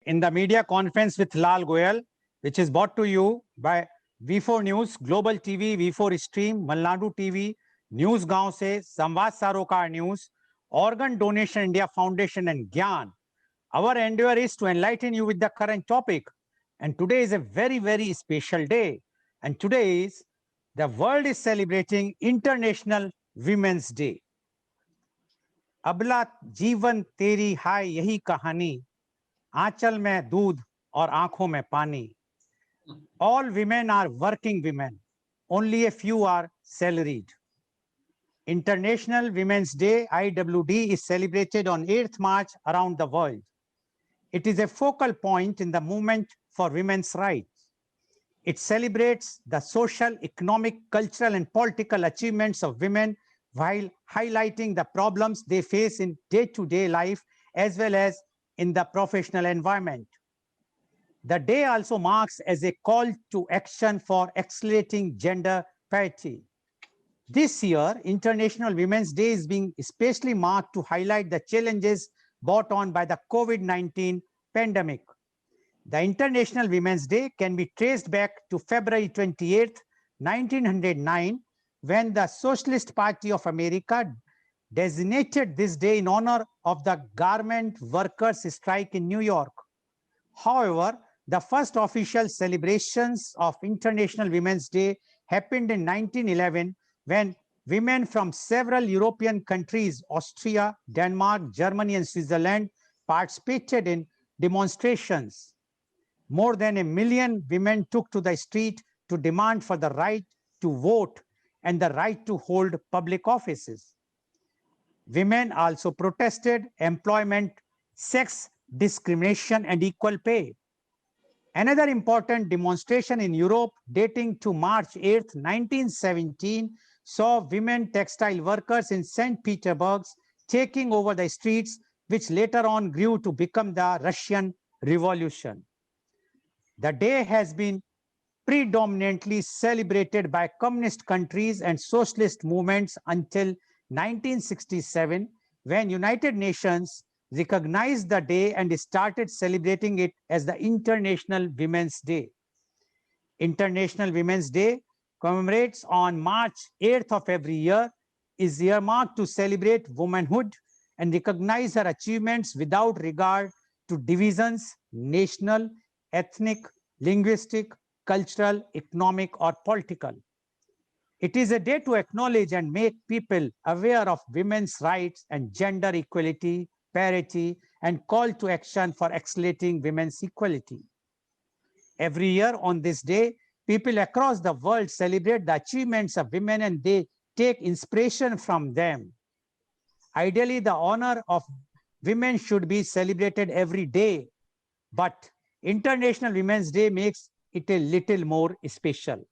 in the media conference with Lal Goel, which is brought to you by V4 News, Global TV, V4 Stream, Malnadu TV, News Gaon se, Samvad Sarokar News, Organ Donation India Foundation and Gyan. Our endeavor is to enlighten you with the current topic. And today is a very, very special day. And today is the world is celebrating International Women's Day. अबला जीवन तेरी हाय यही कहानी आंचल में दूध और आंखों में पानी all women are working women only a few are salaried. International Women's Day IWD is celebrated on 8th March around the world. It is a focal point in the movement for women's rights. It celebrates the social, economic, cultural and political achievements of women while highlighting the problems they face in day-to-day life as well as in the professional environment. The day also marks as a call to action for accelerating gender parity. This year, International Women's Day is being especially marked to highlight the challenges brought on by the COVID-19 pandemic. The International Women's Day can be traced back to February 28, 1909, when the Socialist Party of America designated this day in honor of the garment workers' strike in New York. However, the first official celebrations of International Women's Day happened in 1911 when women from several European countries, Austria, Denmark, Germany, and Switzerland, participated in demonstrations. More than 1 million women took to the street to demand for the right to vote and the right to hold public offices. Women also protested employment, sex discrimination, and equal pay. Another important demonstration in Europe dating to March 8, 1917, saw women textile workers in St. Petersburg taking over the streets, which later on grew to become the Russian Revolution. The day has been predominantly celebrated by communist countries and socialist movements until 1967, when United Nations recognized the day and started celebrating it as the International Women's Day. International Women's Day commemorates on March 8th of every year, is earmarked to celebrate womanhood and recognize her achievements without regard to divisions, national, ethnic, linguistic, cultural, economic, or political. It is a day to acknowledge and make people aware of women's rights and gender equality, parity, and call to action for accelerating women's equality. Every year on this day, people across the world celebrate the achievements of women and they take inspiration from them. Ideally, the honor of women should be celebrated every day, but International Women's Day makes it a little more special.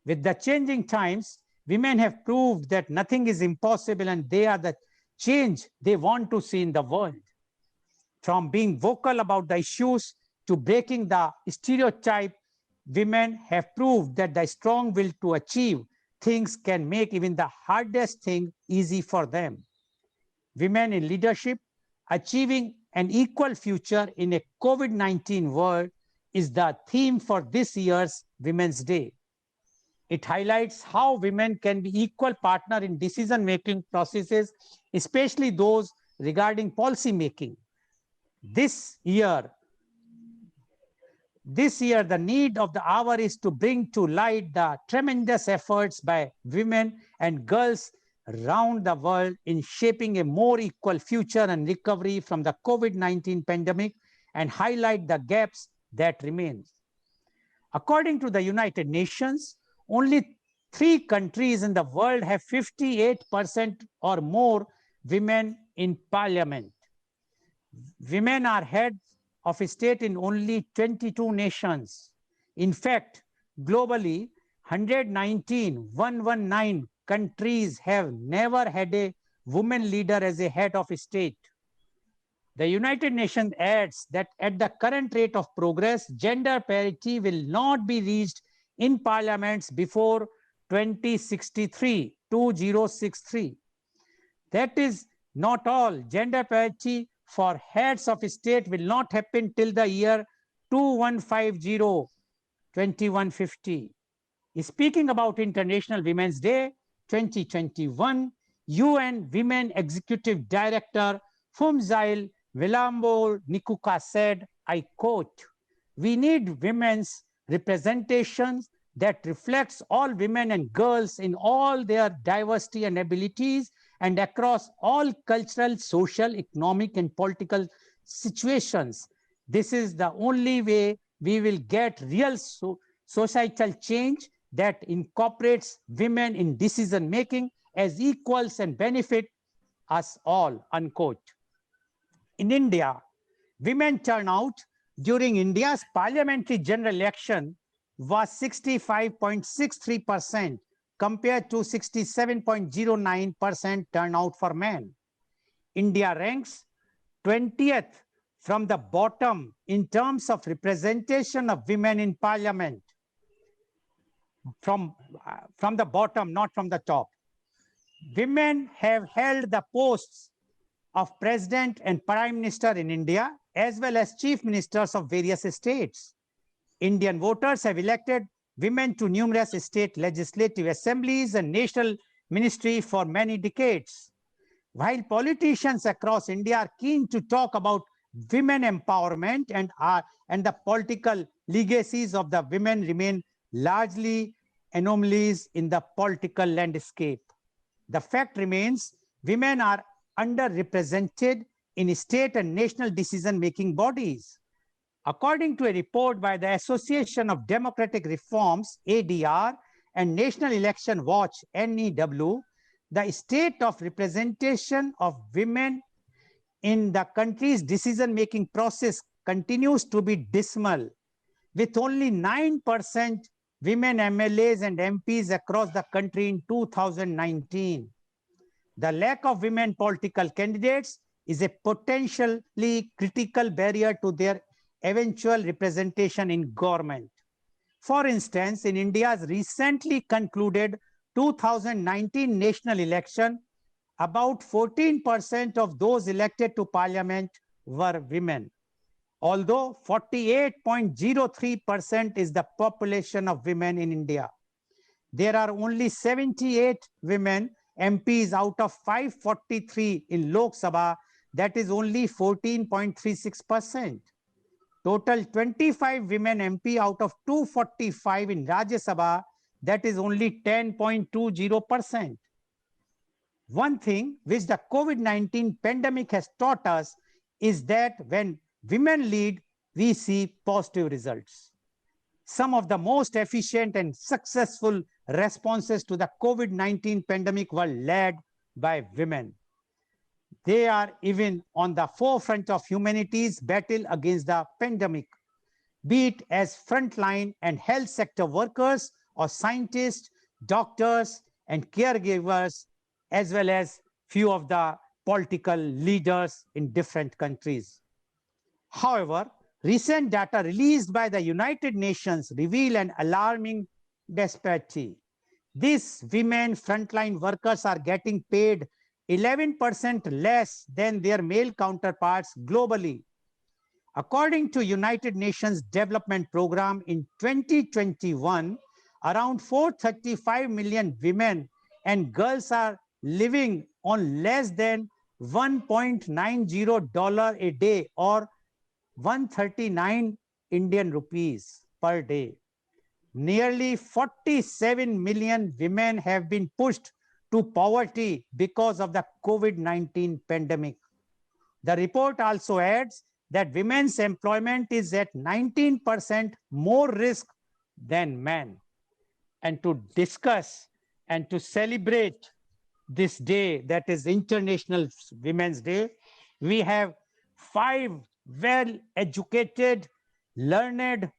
With the changing times, women have proved that nothing is impossible and they are the change they want to see in the world. From being vocal about the issues to breaking the stereotype, women have proved that the strong will to achieve things can make even the hardest thing easy for them. Women in leadership, achieving an equal future in a COVID-19 world is the theme for this year's Women's Day. It highlights how women can be equal partner in decision-making processes, especially those regarding policy making. This year, the need of the hour is to bring to light the tremendous efforts by women and girls around the world in shaping a more equal future and recovery from the COVID-19 pandemic and highlight the gaps that remain. According to the United Nations, only 3 countries in the world have 58% or more women in parliament. Women are heads of a state in only 22 nations. In fact, globally, 119 countries have never had a woman leader as a head of a state. The United Nations adds that at the current rate of progress, gender parity will not be reached in parliaments before 2063. That is not all. Gender parity for heads of state will not happen till the year 2150, 2150. Speaking about International Women's Day 2021, UN Women Executive Director Fumzail Vilambo Nikuka said, I quote, "We need women's representations that reflects all women and girls in all their diversity and abilities and across all cultural, social, economic, and political situations. This is the only way we will get real societal change that incorporates women in decision making as equals and benefit us all," unquote. In India, women turnout during India's parliamentary general election was 65.63% compared to 67.09% turnout for men. India ranks 20th from the bottom in terms of representation of women in parliament. From the bottom, not from the top. Women have held the posts of president and prime minister in India, as well as chief ministers of various states. Indian voters have elected women to numerous state legislative assemblies and national ministry for many decades. While politicians across India are keen to talk about women empowerment and the political legacies of the women remain largely anomalies in the political landscape. The fact remains women are underrepresented in state and national decision-making bodies. According to a report by the Association of Democratic Reforms, ADR, and National Election Watch, NEW, the state of representation of women in the country's decision-making process continues to be dismal, with only 9% women MLAs and MPs across the country in 2019. The lack of women political candidates is a potentially critical barrier to their eventual representation in government. For instance, in India's recently concluded 2019 national election, about 14% of those elected to parliament were women. Although 48.03% is the population of women in India, there are only 78 women MPs out of 543 in Lok Sabha, that is only 14.36%. Total 25 women MP out of 245 in Rajya Sabha, that is only 10.20%. One thing which the COVID-19 pandemic has taught us is that when women lead, we see positive results. Some of the most efficient and successful responses to the COVID-19 pandemic were led by women. They are even on the forefront of humanity's battle against the pandemic, be it as frontline and health sector workers or scientists, doctors, and caregivers, as well as few of the political leaders in different countries. However, recent data released by the United Nations reveal an alarming disparity. These women frontline workers are getting paid 11% less than their male counterparts globally. According to United Nations Development Program in 2021, around 435 million women and girls are living on less than $1.90 a day or 139 Indian rupees per day. Nearly 47 million women have been pushed to poverty because of the COVID-19 pandemic. The report also adds that women's employment is at 19% more risk than men. And to discuss and to celebrate this day, that is International Women's Day, we have 5 well-educated, learned,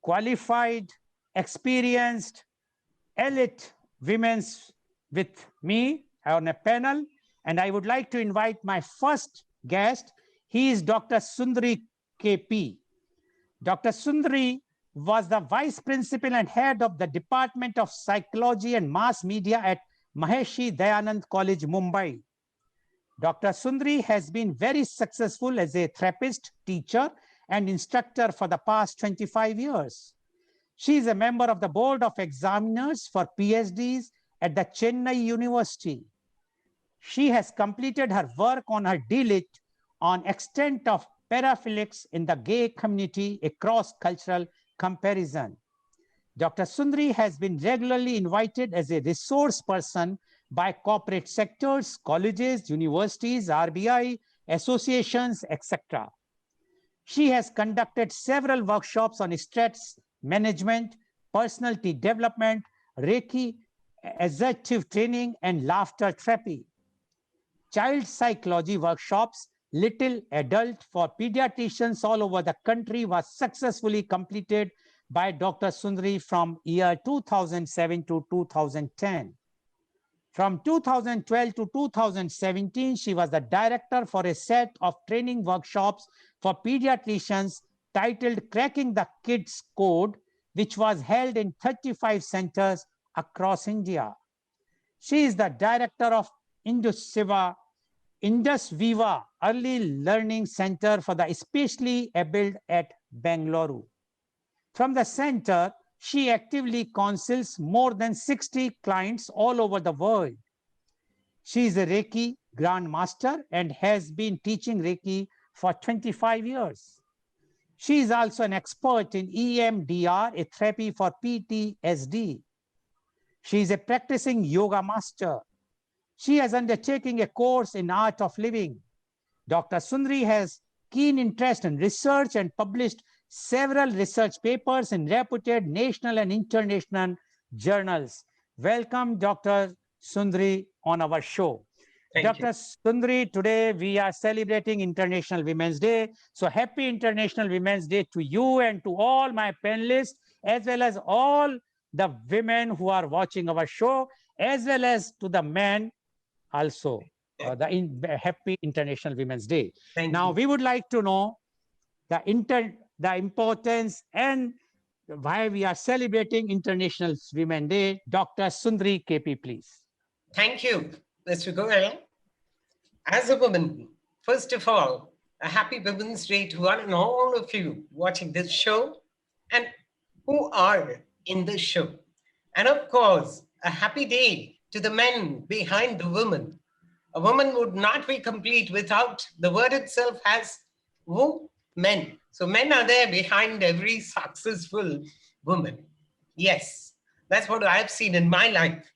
qualified, experienced, elite women with me on a panel. And I would like to invite my first guest. He is Dr. Sundari KP. Dr. Sundari was the vice principal and head of the Department of Psychology and Mass Media at Maheshi Dayanand College, Mumbai. Dr. Sundari has been very successful as a therapist, teacher, and instructor for the past 25 years. She is a member of the Board of Examiners for PhDs at the Chennai University. She has completed her work on her DLit on extent of paraphilics in the gay community across cultural comparison. Dr. Sundari has been regularly invited as a resource person by corporate sectors, colleges, universities, RBI, associations, etc. She has conducted several workshops on stress management, personality development, Reiki, assertive training, and laughter therapy. Child psychology workshops, little adult for pediatricians all over the country was successfully completed by Dr. Sundari from year 2007 to 2010. From 2012 to 2017, she was the director for a set of training workshops for pediatricians titled Cracking the Kids Code, which was held in 35 centers across India. She is the director of Indus Viva Early Learning Center for the Especially Abled at Bangalore. From the center, she actively counsels more than 60 clients all over the world. She is a Reiki Grandmaster and has been teaching Reiki for 25 years. She is also an expert in EMDR, a therapy for PTSD. She is a practicing yoga master. She is undertaking a course in art of living. Dr. Sundari has keen interest in research and published several research papers in reputed national and international journals. Welcome, Dr. Sundari, on our show. Dr. Sundari, today we are celebrating International Women's Day. So happy International Women's Day to you and to all my panelists, as well as all the women who are watching our show, as well as to the men also. Happy International Women's Day. Now, we would like to know the importance and why we are celebrating International Women's Day. Dr. Sundari KP, please. Thank you, Mr. Goel. As a woman, first of all, a happy Women's Day to one and all of you watching this show and who are in this show. And of course, a happy day to the men behind the woman. A woman would not be complete without the word itself has men. So men are there behind every successful woman. Yes, that's what I've seen in my life.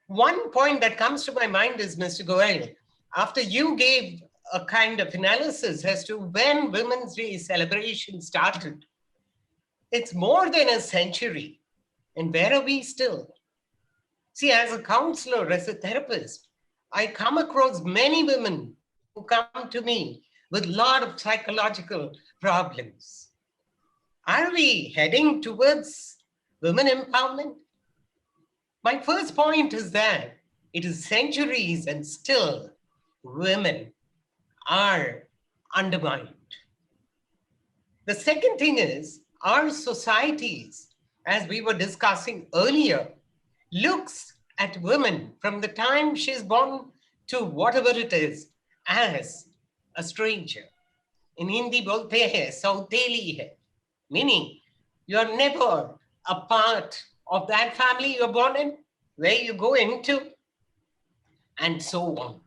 One point that comes to my mind is, Mr. Goel, after you gave a kind of analysis as to when Women's Day celebration started, it's more than a century. And where are we still? See, as a counselor, as a therapist, I come across many women who come to me with a lot of psychological problems. Are we heading towards women empowerment? My first point is that it is centuries and still women are undermined. The second thing is our societies, as we were discussing earlier, looks at women from the time she's born to whatever it is as a stranger. In Hindi, bolte hai, sauteli hai, meaning you're never a part of that family you're born in, where you go into, and so on.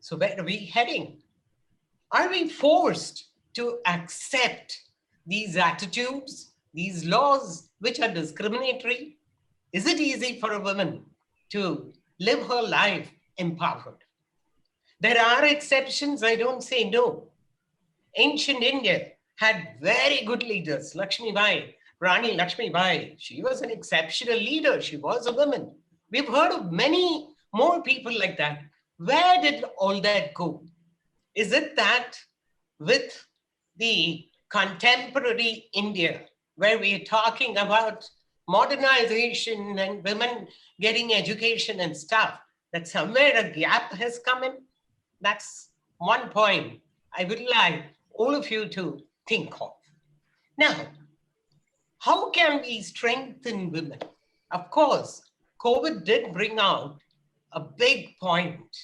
So where are we heading? Are we forced to accept these attitudes, these laws which are discriminatory? Is it easy for a woman to live her life empowered? There are exceptions, I don't say no. Ancient India had very good leaders. Lakshmi Bai, Rani Lakshmi Bai, she was an exceptional leader. She was a woman. We've heard of many more people like that. Where did all that go? Is it that with the contemporary India, where we're talking about modernization and women getting education and stuff, that somewhere a gap has come in? That's one point I would like all of you to think of. Now, how can we strengthen women? Of course, COVID did bring out a big point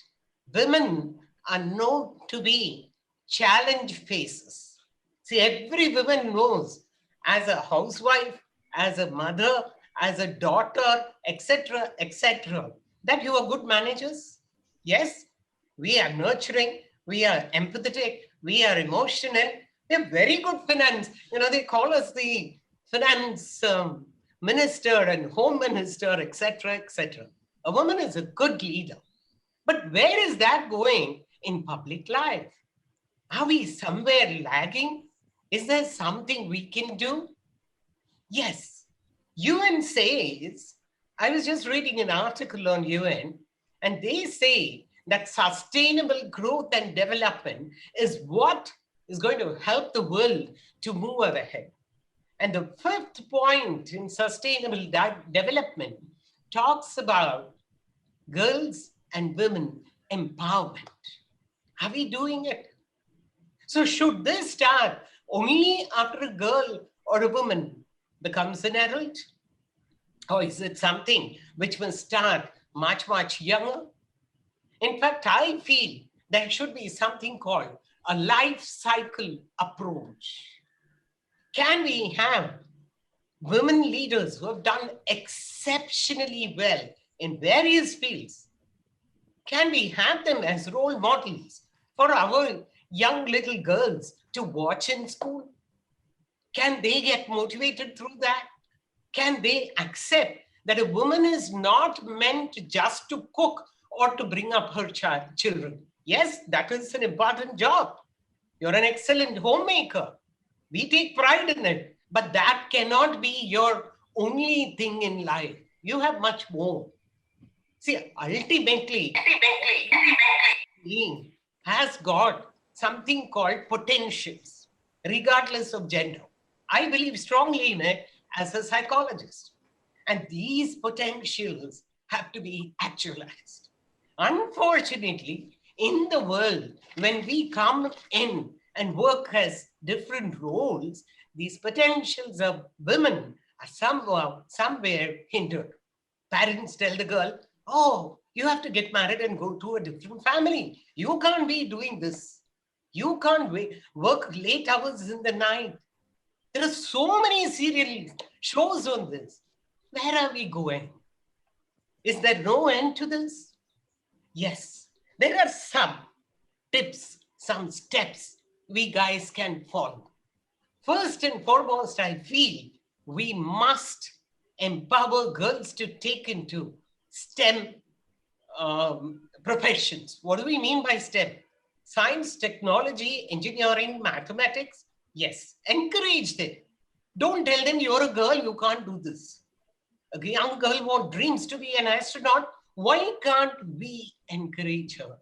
Women are known to be challenge faces. See, every woman knows as a housewife, as a mother, as a daughter, etc., that you are good managers. Yes, we are nurturing, we are empathetic, we are emotional, we are very good finance. They call us the finance minister and home minister, etc. A woman is a good leader. But where is that going in public life? Are we somewhere lagging? Is there something we can do? Yes. UN says, I was just reading an article on UN, and they say that sustainable growth and development is what is going to help the world to move ahead. And the fifth point in sustainable development talks about girls and women empowerment. Are we doing it? So, should this start only after a girl or a woman becomes an adult? Or is it something which must start much, much younger? In fact, I feel there should be something called a life cycle approach. Can we have women leaders who have done exceptionally well in various fields? Can we have them as role models for our young little girls to watch in school? Can they get motivated through that? Can they accept that a woman is not meant just to cook or to bring up her children? Yes, that is an important job. You're an excellent homemaker. We take pride in it, but that cannot be your only thing in life. You have much more. See, ultimately, being has got something called potentials, regardless of gender. I believe strongly in it as a psychologist. And these potentials have to be actualized. Unfortunately, in the world, when we come in and work as different roles, these potentials of women are somewhere hindered. Parents tell the girl, oh, you have to get married and go to a different family. You can't be doing this. You can't work late hours in the night. There are so many serial shows on this. Where are we going? Is there no end to this? Yes, there are some tips, some steps we guys can follow. First and foremost, I feel we must empower girls to take into STEM professions. What do we mean by STEM? Science, technology, engineering, mathematics. Yes, encourage them. Don't tell them you're a girl, you can't do this. A young girl wants dreams to be an astronaut. Why can't we encourage her?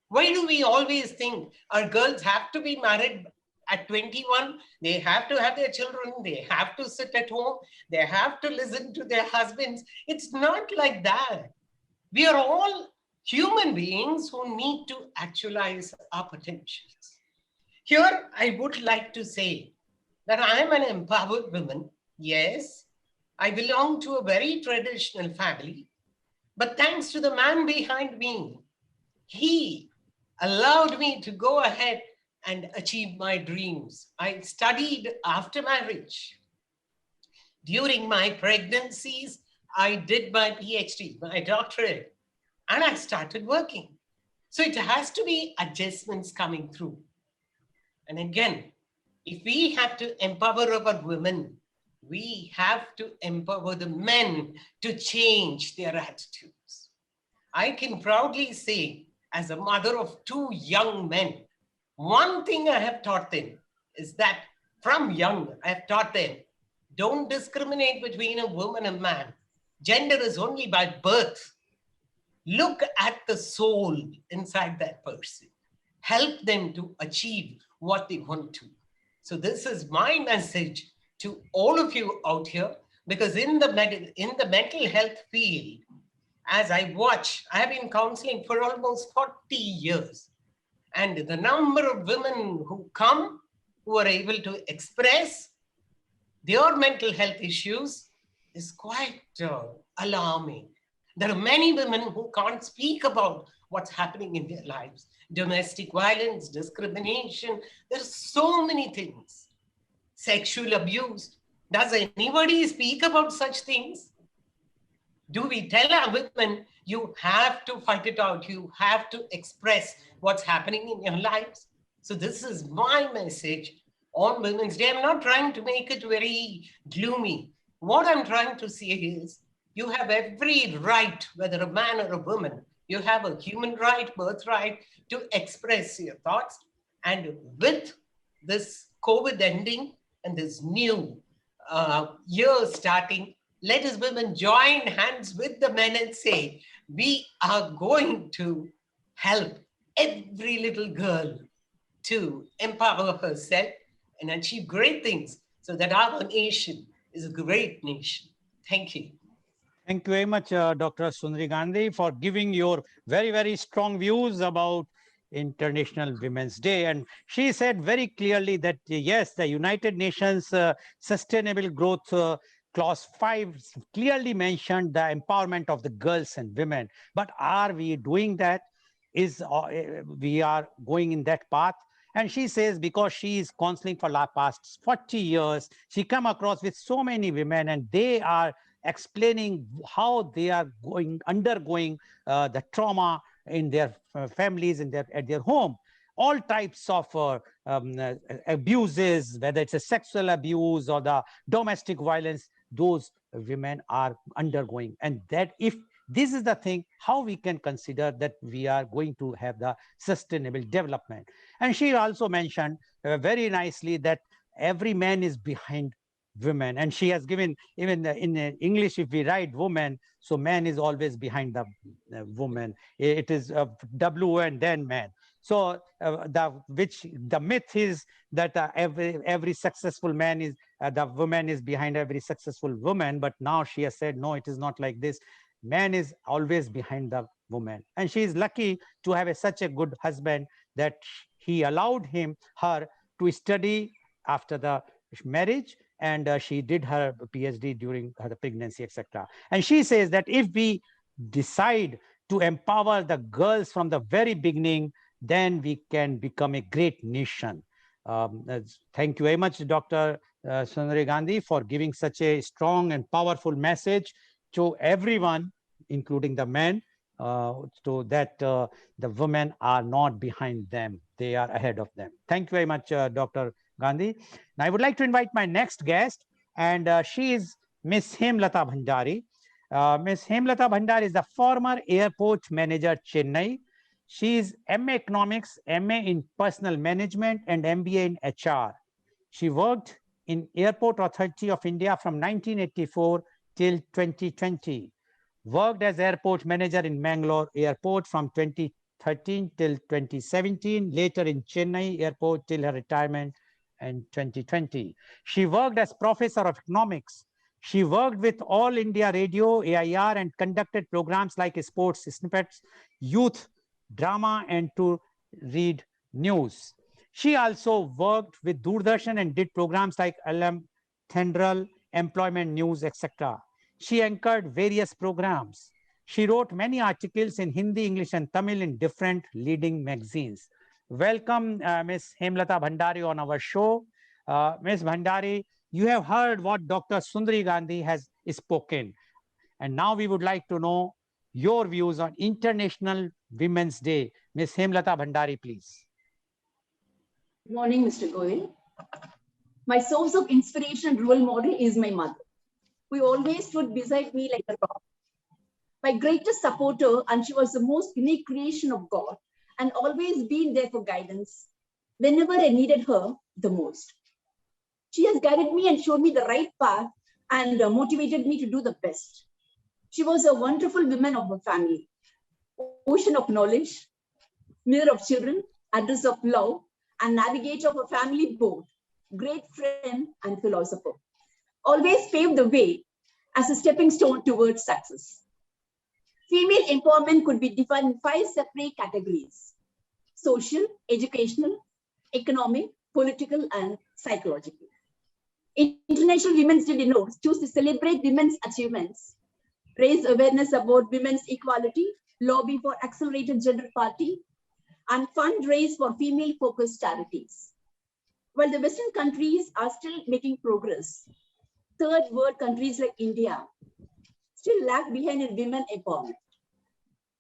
Why do we always think our girls have to be married at 21? They have to have their children. They have to sit at home. They have to listen to their husbands. It's not like that. We are all human beings who need to actualize our potentials. Here, I would like to say that I am an empowered woman. Yes, I belong to a very traditional family, but thanks to the man behind me, he allowed me to go ahead and achieve my dreams. I studied after marriage. During my pregnancies, I did my PhD, my doctorate, and I started working. So it has to be adjustments coming through. And again, if we have to empower our women, we have to empower the men to change their attitudes. I can proudly say, as a mother of two young men, one thing I have taught them is that from young, I have taught them don't discriminate between a woman and man. Gender is only by birth. Look at the soul inside that person. Help them to achieve what they want to. So this is my message to all of you out here, because in the mental health field, as I watch, I have been counseling for almost 40 years. And the number of women who come, who are able to express their mental health issues is quite alarming. There are many women who can't speak about what's happening in their lives. Domestic violence, discrimination, there's so many things. Sexual abuse. Does anybody speak about such things? Do we tell our women, you have to fight it out, you have to express what's happening in your lives? So this is my message on Women's Day. I'm not trying to make it very gloomy. What I'm trying to say is, you have every right, whether a man or a woman, you have a human right, birthright, to express your thoughts. And with this COVID ending and this new year starting, let us women join hands with the men and say, we are going to help every little girl to empower herself and achieve great things so that our nation is a great nation. Thank you. Thank you very much, Dr. Sundari Gandhi, for giving your very, very strong views about International Women's Day. And she said very clearly that, yes, the United Nations Sustainable Growth Clause 5 clearly mentioned the empowerment of the girls and women. But are we doing that? We are going in that path? And she says, because she is counseling for the past 40 years, she come across with so many women, and they are explaining how they are undergoing the trauma in their families, at their home. All types of abuses, whether it's a sexual abuse or the domestic violence, those women are undergoing. And that, if this is the thing, how we can consider that we are going to have the sustainable development. And she also mentioned very nicely that every man is behind women, and she has given, even in English, if we write woman, so man is always behind the woman. It is W and then man. So the myth is that every successful man is the woman is behind every successful woman. But now she has said, no, it is not like this. Man is always behind the woman, and she is lucky to have such a good husband that he allowed her to study after the marriage, and she did her PhD during her pregnancy, etc. And she says that if we decide to empower the girls from the very beginning, then we can become a great nation. Thank you very much, Dr. Sundari Gandhi, for giving such a strong and powerful message to everyone, including the men, so that the women are not behind them, they are ahead of them. Thank you very much, Dr. Gandhi. Now I would like to invite my next guest, and she is Miss Hemlata Bhandari. Miss Hemlata Bhandari is the former airport manager, Chennai. She is MA Economics, MA in Personal Management, and MBA in HR. She worked in Airport Authority of India from 1984 till 2020. Worked as airport manager in Mangalore Airport from 2013 till 2017, later in Chennai Airport till her retirement in 2020. She worked as professor of economics. She worked with All India Radio, AIR, and conducted programs like Sports Snippets, Youth Drama, and To Read News. She also worked with Doordarshan and did programs like LM Thendral, Employment News, etc. She anchored various programs. She wrote many articles in Hindi, English, and Tamil in different leading magazines. Welcome, Ms. Hemlata Bhandari on our show. Ms. Bhandari, you have heard what Dr. Sundari Gandhi has spoken. And now we would like to know your views on International Women's Day. Ms. Hemlata Bhandari, please. Good morning, Mr. Goel. My source of inspiration and role model is my mother, who always stood beside me like a rock. My greatest supporter, and she was the most unique creation of God, and always been there for guidance whenever I needed her the most. She has guided me and shown me the right path and motivated me to do the best. She was a wonderful woman of her family, ocean of knowledge, mirror of children, address of love, and navigator of a family boat, great friend and philosopher. Always paved the way as a stepping stone towards success. Female empowerment could be defined in 5 separate categories: social, educational, economic, political, and psychological. International Women's Day choose to celebrate women's achievements, raise awareness about women's equality, lobby for accelerated gender parity, and fundraise for female-focused charities. While the Western countries are still making progress, third world countries like India still lag behind in women empowerment.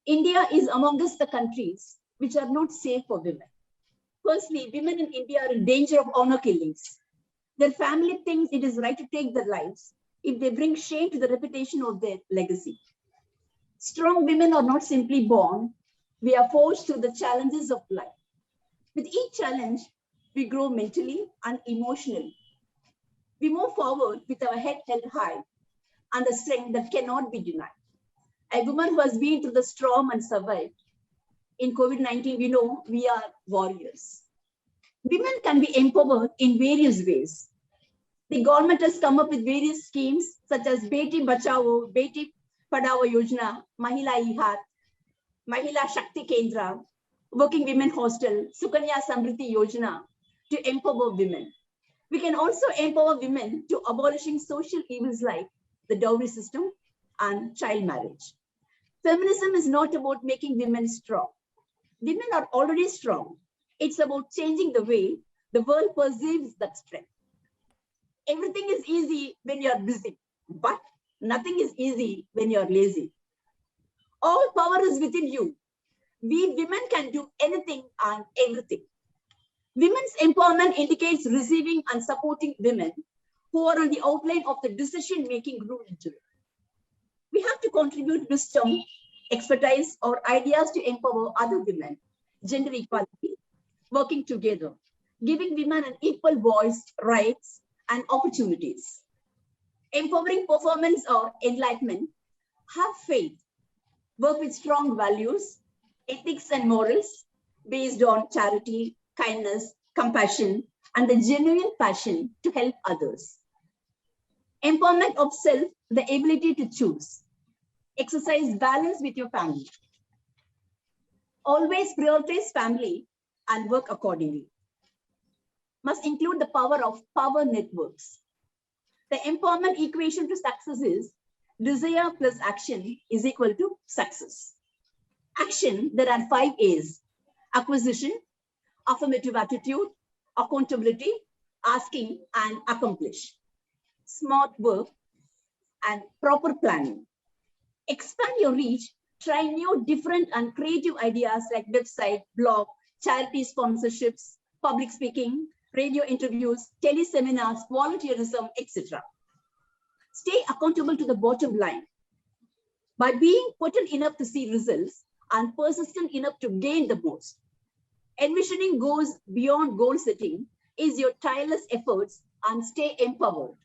India is amongst the countries which are not safe for women. Firstly, women in India are in danger of honor killings. Their family thinks it is right to take their lives if they bring shame to the reputation of their legacy. Strong women are not simply born, we are forged through the challenges of life. With each challenge, we grow mentally and emotionally. We move forward with our head held high and the strength that cannot be denied. A woman who has been through the storm and survived. In COVID-19, we know we are warriors. Women can be empowered in various ways. The government has come up with various schemes such as Beti Bachao, Beti Padhao Yojana, Mahila Ihat, Mahila Shakti Kendra, Working Women Hostel, Sukanya Samriddhi Yojana to empower women. We can also empower women to abolishing social evils like the dowry system and child marriage. Feminism is not about making women strong. Women are already strong. It's about changing the way the world perceives that strength. Everything is easy when you're busy, but nothing is easy when you're lazy. All power is within you. We women can do anything and everything. Women's empowerment indicates receiving and supporting women who are on the outline of the decision-making room. We have to contribute wisdom, expertise, or ideas to empower other women, gender equality, working together, giving women an equal voice, rights, and opportunities. Empowering performance or enlightenment, have faith, work with strong values, ethics and morals based on charity, kindness, compassion, and the genuine passion to help others. Empowerment of self, the ability to choose. Exercise balance with your family. Always prioritize family and work accordingly. Must include the power of power networks. The empowerment equation to success is desire plus action is equal to success. Action, there are 5 A's: acquisition, affirmative attitude, accountability, asking, and accomplish. Smart work and proper planning. Expand your reach, try new, different, and creative ideas like website, blog, charity sponsorships, public speaking, radio interviews, teleseminars, volunteerism, etc. Stay accountable to the bottom line. By being potent enough to see results and persistent enough to gain the most. Envisioning goals beyond goal setting is your tireless efforts and stay empowered.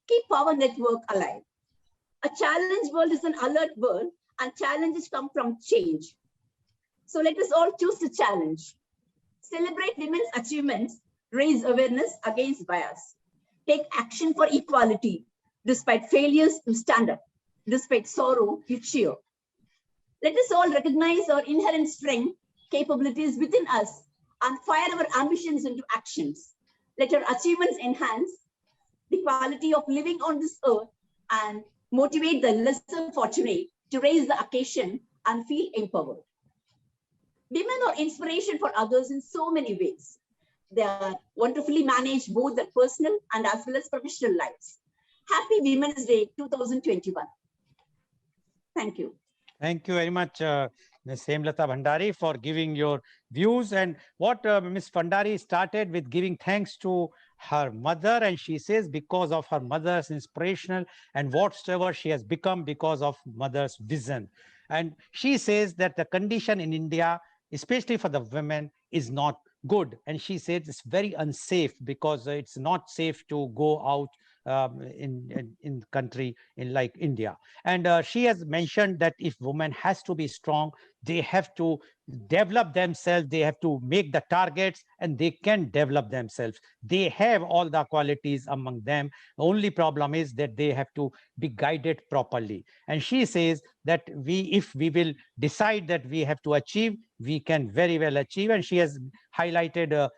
Keep Power Network alive. A challenge world is an alert world and challenges come from change. So let us all choose to challenge. Celebrate women's achievements, raise awareness against bias. Take action for equality. Despite failures, you stand up. Despite sorrow, you cheer. Let us all recognize our inherent strength, capabilities within us, and fire our ambitions into actions. Let our achievements enhance the quality of living on this earth and motivate the lesser fortunate to raise the occasion and feel empowered. Women are inspiration for others in so many ways. They are wonderfully manage both their personal and as well as professional lives. Happy Women's Day 2021. Thank you. Thank you very much, Ms. Hemlata Bhandari, for giving your views. And what Ms. Bhandari started with giving thanks to her mother, and she says because of her mother's inspirational and whatsoever she has become because of mother's vision. And she says that the condition in India, especially for the women, is not good. And she says it's very unsafe because it's not safe to go out in country in like India. And she has mentioned that if women has to be strong, they have to develop themselves, they have to make the targets, and they can develop themselves. They have all the qualities among them. The only problem is that they have to be guided properly. And she says that if we will decide that we have to achieve, we can very well achieve. And she has highlighted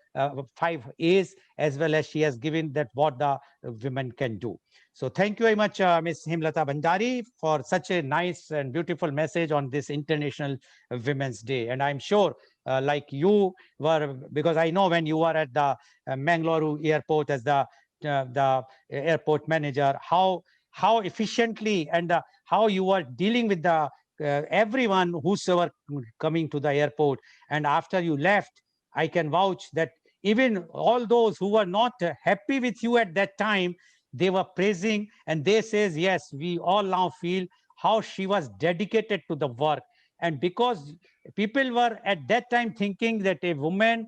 5 A's, as well as she has given that what the women can do. So thank you very much, Ms. Himlata Bhandari, for such a nice and beautiful message on this International Women's Day. And I'm sure, like you were, because I know when you were at the Mangalore airport as the airport manager, how efficiently and how you were dealing with the everyone whosoever coming to the airport. And after you left, I can vouch that even all those who were not happy with you at that time, they were praising, and they says, yes, we all now feel how she was dedicated to the work. And because people were at that time thinking that a woman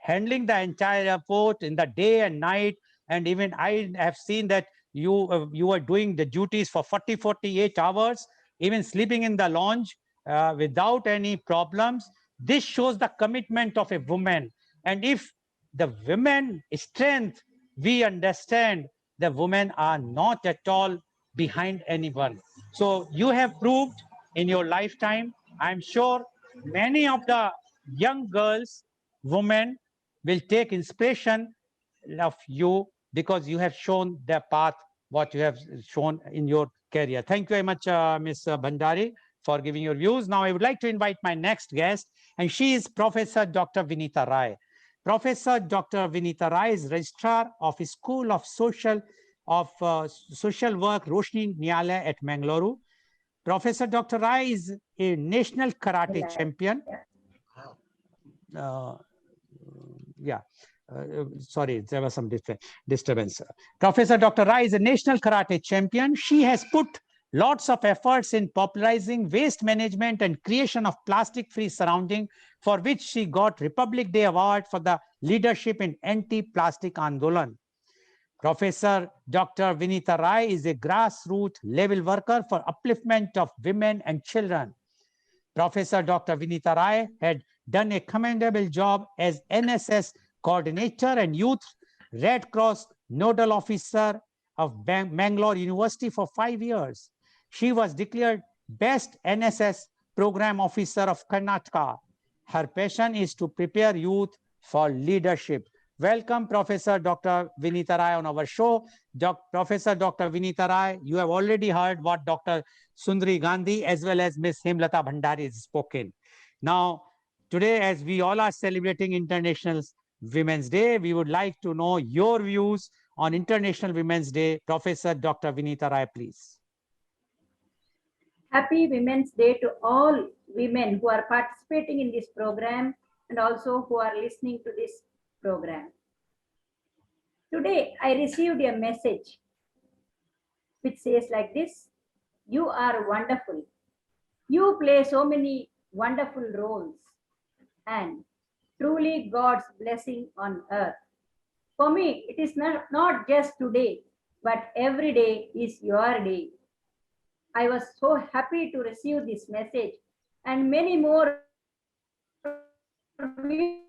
handling the entire airport in the day and night, and even I have seen that you are doing the duties for 48 hours, even sleeping in the lounge without any problems. This shows the commitment of a woman. And if the women strength, we understand the women are not at all behind anyone. So you have proved in your lifetime, I'm sure many of the young girls, women will take inspiration of you, because you have shown the path, what you have shown in your career. Thank you very much, Ms. Bhandari, for giving your views. Now, I would like to invite my next guest, and she is Professor Dr. Vinita Rai. Professor Dr. Vinita Rai is Registrar of School of Social Work, Roshni Nyala at Mangalore. Professor Dr. Rai is a national karate champion. Yeah. Sorry, there was some disturbance. Professor Dr. Rai is a national karate champion. She has put lots of efforts in popularizing waste management and creation of plastic-free surrounding, for which she got Republic Day Award for the leadership in anti-plastic Andolan. Professor Dr. Vinita Rai is a grassroots level worker for upliftment of women and children. Professor Dr. Vinita Rai had done a commendable job as NSS coordinator and Youth Red Cross nodal officer of Bangalore University for 5 years. She was declared Best NSS Program Officer of Karnataka. Her passion is to prepare youth for leadership. Welcome, Professor Dr. Vinita Rai on our show. Professor Dr. Vinita Rai, you have already heard what Dr. Sundari Gandhi as well as Ms. Hemlata Bhandari has spoken. Now, today, as we all are celebrating International Women's Day, we would like to know your views on International Women's Day. Professor Dr. Vinita Rai, please. Happy Women's Day to all women who are participating in this program and also who are listening to this program. Today, I received a message which says like this: you are wonderful. You play so many wonderful roles, and truly God's blessing on earth. For me, it is not just today, but every day is your day. I was so happy to receive this message, and many more women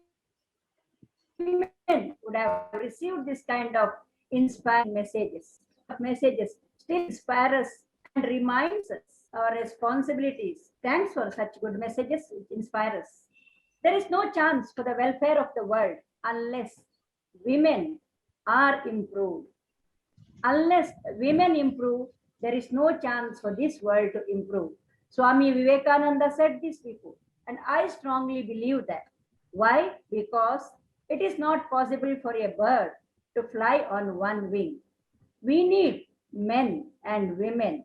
would have received this kind of inspiring messages. Messages still inspire us and reminds us our responsibilities. Thanks for such good messages which inspire us. There is no chance for the welfare of the world unless women are improved. Unless women improve, there is no chance for this world to improve. Swami Vivekananda said this before, and I strongly believe that. Why? Because it is not possible for a bird to fly on one wing. We need men and women,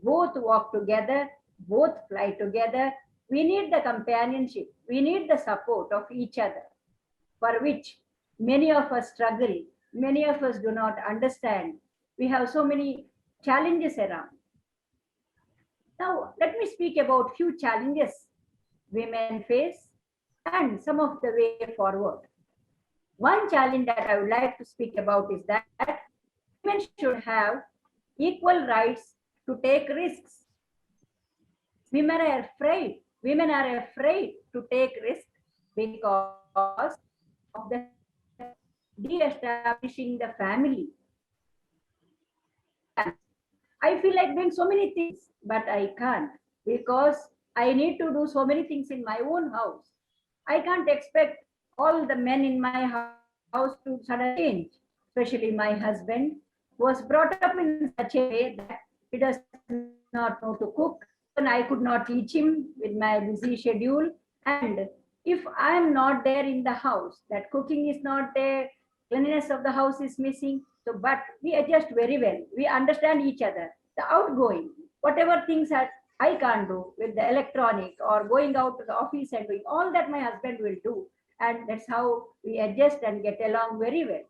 both walk together, both fly together. We need the companionship, we need the support of each other, for which many of us struggle, many of us do not understand. We have so many challenges around. Now, let me speak about few challenges women face and some of the way forward. One challenge that I would like to speak about is that women should have equal rights to take risks. Women are afraid. Women are afraid to take risks because of the de-establishing the family. I feel like doing so many things, but I can't because I need to do so many things in my own house. I can't expect all the men in my house to suddenly change, especially my husband, who was brought up in such a way that he does not know to cook. Even I could not teach him with my busy schedule. And if I am not there in the house, that cooking is not there, cleanliness of the house is missing. So, but we adjust very well. We understand each other. The outgoing, whatever things that I can't do with the electronic or going out to the office and doing all that my husband will do. And that's how we adjust and get along very well.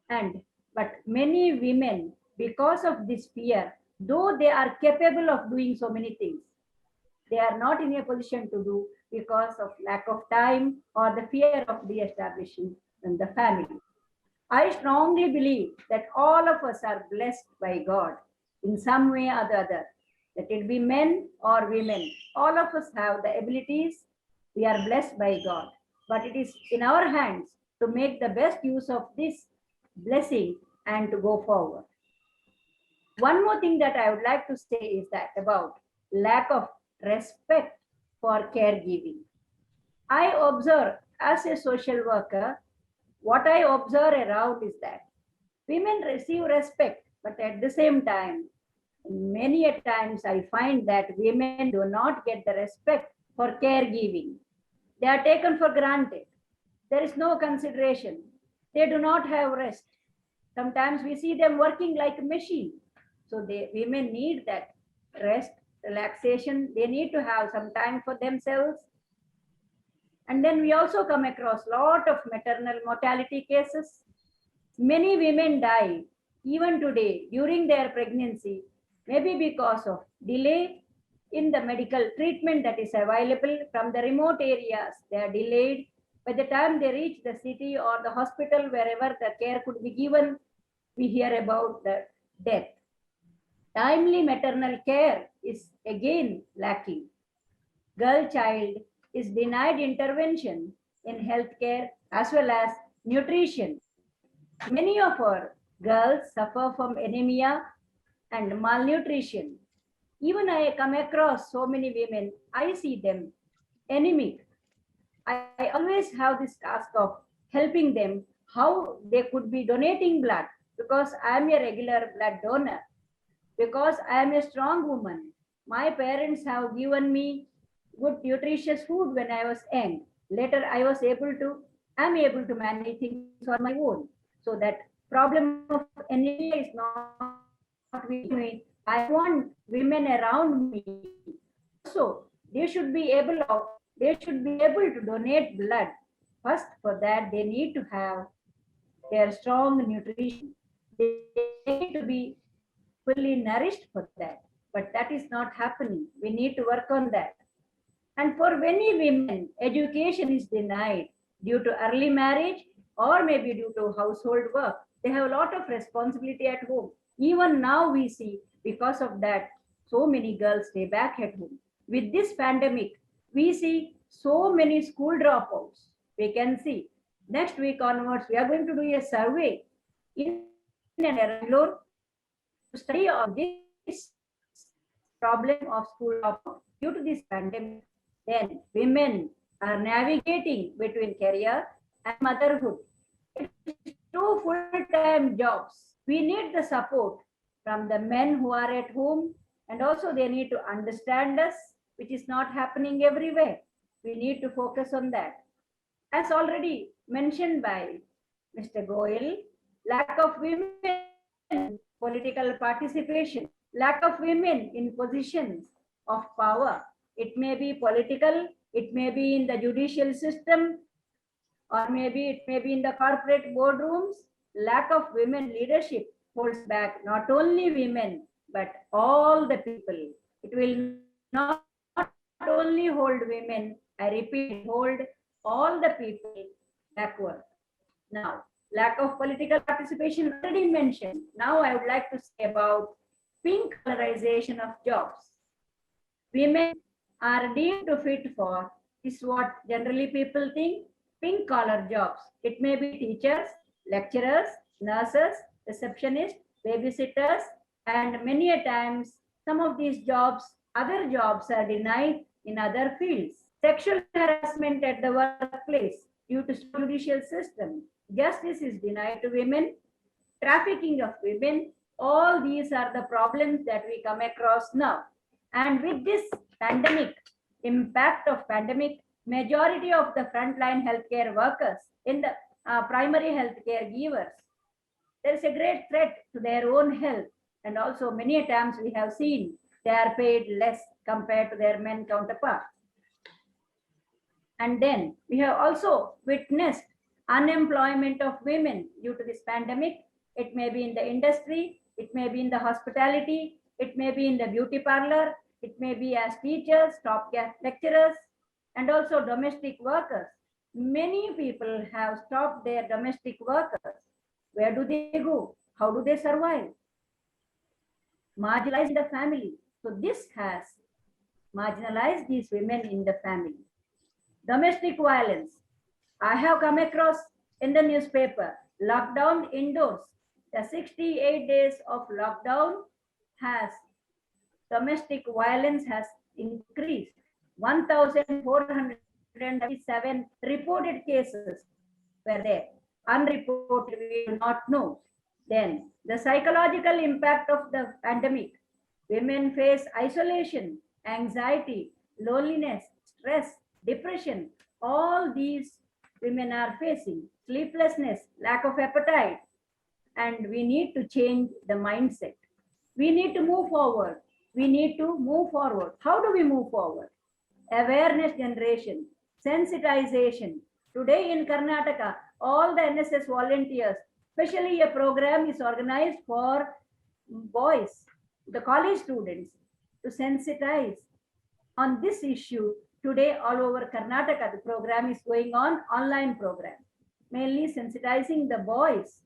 And but many women, because of this fear, though they are capable of doing so many things, they are not in a position to do because of lack of time or the fear of de-establishing in the family. I strongly believe that all of us are blessed by God in some way or the other. Let it be men or women. All of us have the abilities. We are blessed by God. But it is in our hands to make the best use of this blessing and to go forward. One more thing that I would like to say is that about lack of respect for caregiving. I observe as a social worker, what I observe around is that women receive respect, but at the same time, many a times I find that women do not get the respect for caregiving. They are taken for granted. There is no consideration. They do not have rest. Sometimes we see them working like a machine. So women need that rest, relaxation. They need to have some time for themselves. And then we also come across a lot of maternal mortality cases. Many women die even today during their pregnancy, maybe because of delay in the medical treatment that is available from the remote areas. They are delayed. By the time they reach the city or the hospital, wherever the care could be given, we hear about the death. Timely maternal care is again lacking. Girl child is denied intervention in healthcare as well as nutrition. Many of our girls suffer from anemia and malnutrition. Even I come across so many women, I see them anemic. I always have this task of helping them how they could be donating blood because I am a regular blood donor, because I am a strong woman. My parents have given me good nutritious food when I was young. Later I am able to manage things on my own. So that problem of anemia is not with me. I want women around me also. They should be able to donate blood. First, for that, they need to have their strong nutrition. They need to be fully nourished for that. But that is not happening. We need to work on that. And for many women, education is denied due to early marriage or maybe due to household work. They have a lot of responsibility at home. Even now we see, because of that, so many girls stay back at home. With this pandemic, we see so many school dropouts. We can see next week onwards, we are going to do a survey in and around Bangalore to study on this problem of school dropout due to this pandemic. Then women are navigating between career and motherhood. It's two full-time jobs. We need the support from the men who are at home, and also they need to understand us, which is not happening everywhere. We need to focus on that. As already mentioned by Mr. Goel, lack of women in political participation, lack of women in positions of power. It may be political, it may be in the judicial system, or maybe it may be in the corporate boardrooms. Lack of women leadership holds back not only women, but all the people. It will not only hold women, I repeat, hold all the people backward. Now, lack of political participation already mentioned. Now I would like to say about pink colorization of jobs. Women are deemed to fit for, is what generally people think, pink collar jobs. It may be teachers, lecturers, nurses, receptionists, babysitters, and many a times some of these jobs, other jobs are denied in other fields. sexual harassment at the workplace due to slow judicial system, justice is denied to women, trafficking of women, all these are the problems that we come across now. And with this pandemic, impact of pandemic, majority of the frontline healthcare workers in the primary healthcare givers, there is a great threat to their own health. And also many times we have seen they are paid less compared to their men counterparts. And then we have also witnessed unemployment of women due to this pandemic. It may be in the industry, it may be in the hospitality, it may be in the beauty parlor, it may be as teachers, stopgap lecturers, and also domestic workers. Many people have stopped their domestic workers. Where do they go? How do they survive? Marginalized the family. So this has marginalized these women in the family. Domestic violence. I have come across in the newspaper, lockdown indoors. The 68 days of lockdown has, domestic violence has increased. 1,437 reported cases were there. Unreported, we do not know. Then the psychological impact of the pandemic. Women face isolation, anxiety, loneliness, stress, depression. All these women are facing. Sleeplessness, lack of appetite. And we need to change the mindset. We need to move forward. We need to move forward. How do we move forward? Awareness generation, sensitization. Today in Karnataka, all the NSS volunteers, especially a program is organized for boys, the college students, to sensitize on this issue. Today all over Karnataka, the program is going on, online program, mainly sensitizing the boys.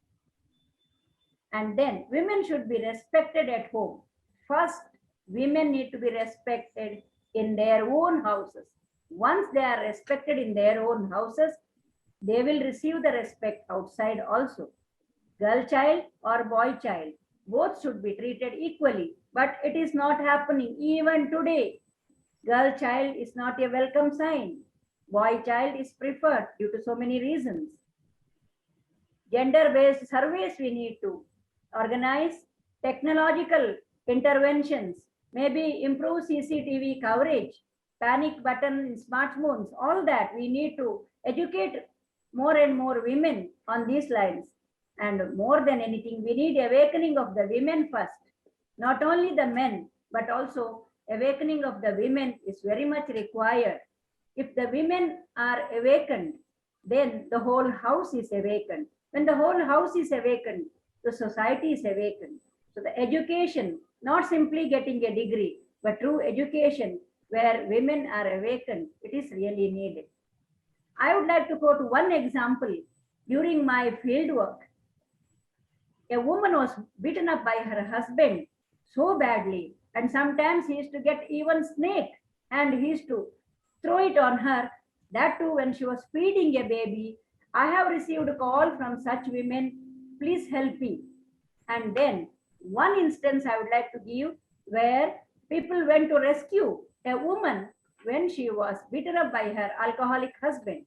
And then women should be respected at home. First, women need to be respected in their own houses. Once they are respected in their own houses, they will receive the respect outside also. Girl child or boy child, both should be treated equally, but it is not happening even today. Girl child is not a welcome sign. Boy child is preferred due to so many reasons. Gender-based surveys we need to organize, technological interventions, maybe improve CCTV coverage, panic button in smartphones, all that we need to educate more and more women on these lines. And more than anything, we need awakening of the women first, not only the men, but also awakening of the women is very much required. If the women are awakened, then the whole house is awakened. When the whole house is awakened, the society is awakened. So the education, not simply getting a degree, but true education where women are awakened, it is really needed. I would like to quote one example. During my field work, a woman was beaten up by her husband so badly, and sometimes he used to get even snake and he used to throw it on her. That too, when she was feeding a baby. I have received a call from such women, please help me. And then one instance I would like to give where people went to rescue a woman when she was beaten up by her alcoholic husband.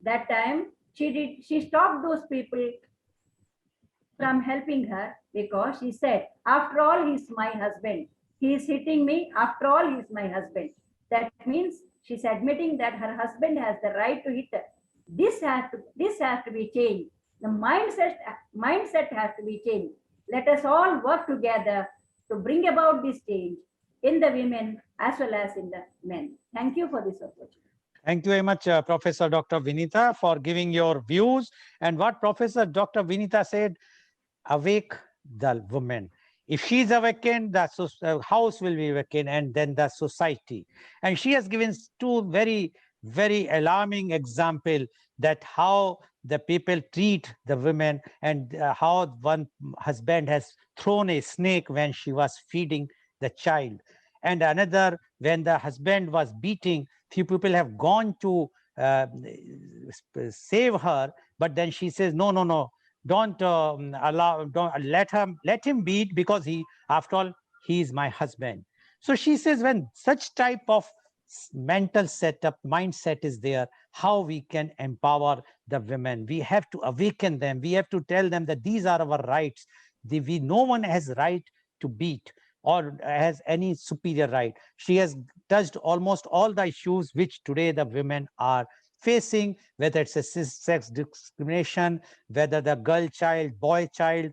That time she stopped those people from helping her because she said, after all, he's my husband. He is hitting me. After all, he's my husband. That means she's admitting that her husband has the right to hit her. This has to be changed. The mindset has to be changed. Let us all work together to bring about this change in the women as well as in the men. Thank you for this opportunity. Thank you very much, Professor Dr. Vinita, for giving your views. And what Professor Dr. Vinita said, awake the woman. If she is awakened, the house will be awakened, and then the society. And she has given two very, very alarming examples that how the people treat the women, and how one husband has thrown a snake when she was feeding the child. And another, when the husband was beating, few people have gone to save her, but then she says, no, no, no, don't let him beat, because he, after all, he is my husband. So she says, when such type of mental setup, mindset is there, how we can empower the women. We have to awaken them. We have to tell them that these are our rights. No one has right to beat or has any superior right. She has touched almost all the issues which today the women are facing, whether it's a sex discrimination, whether the girl child, boy child,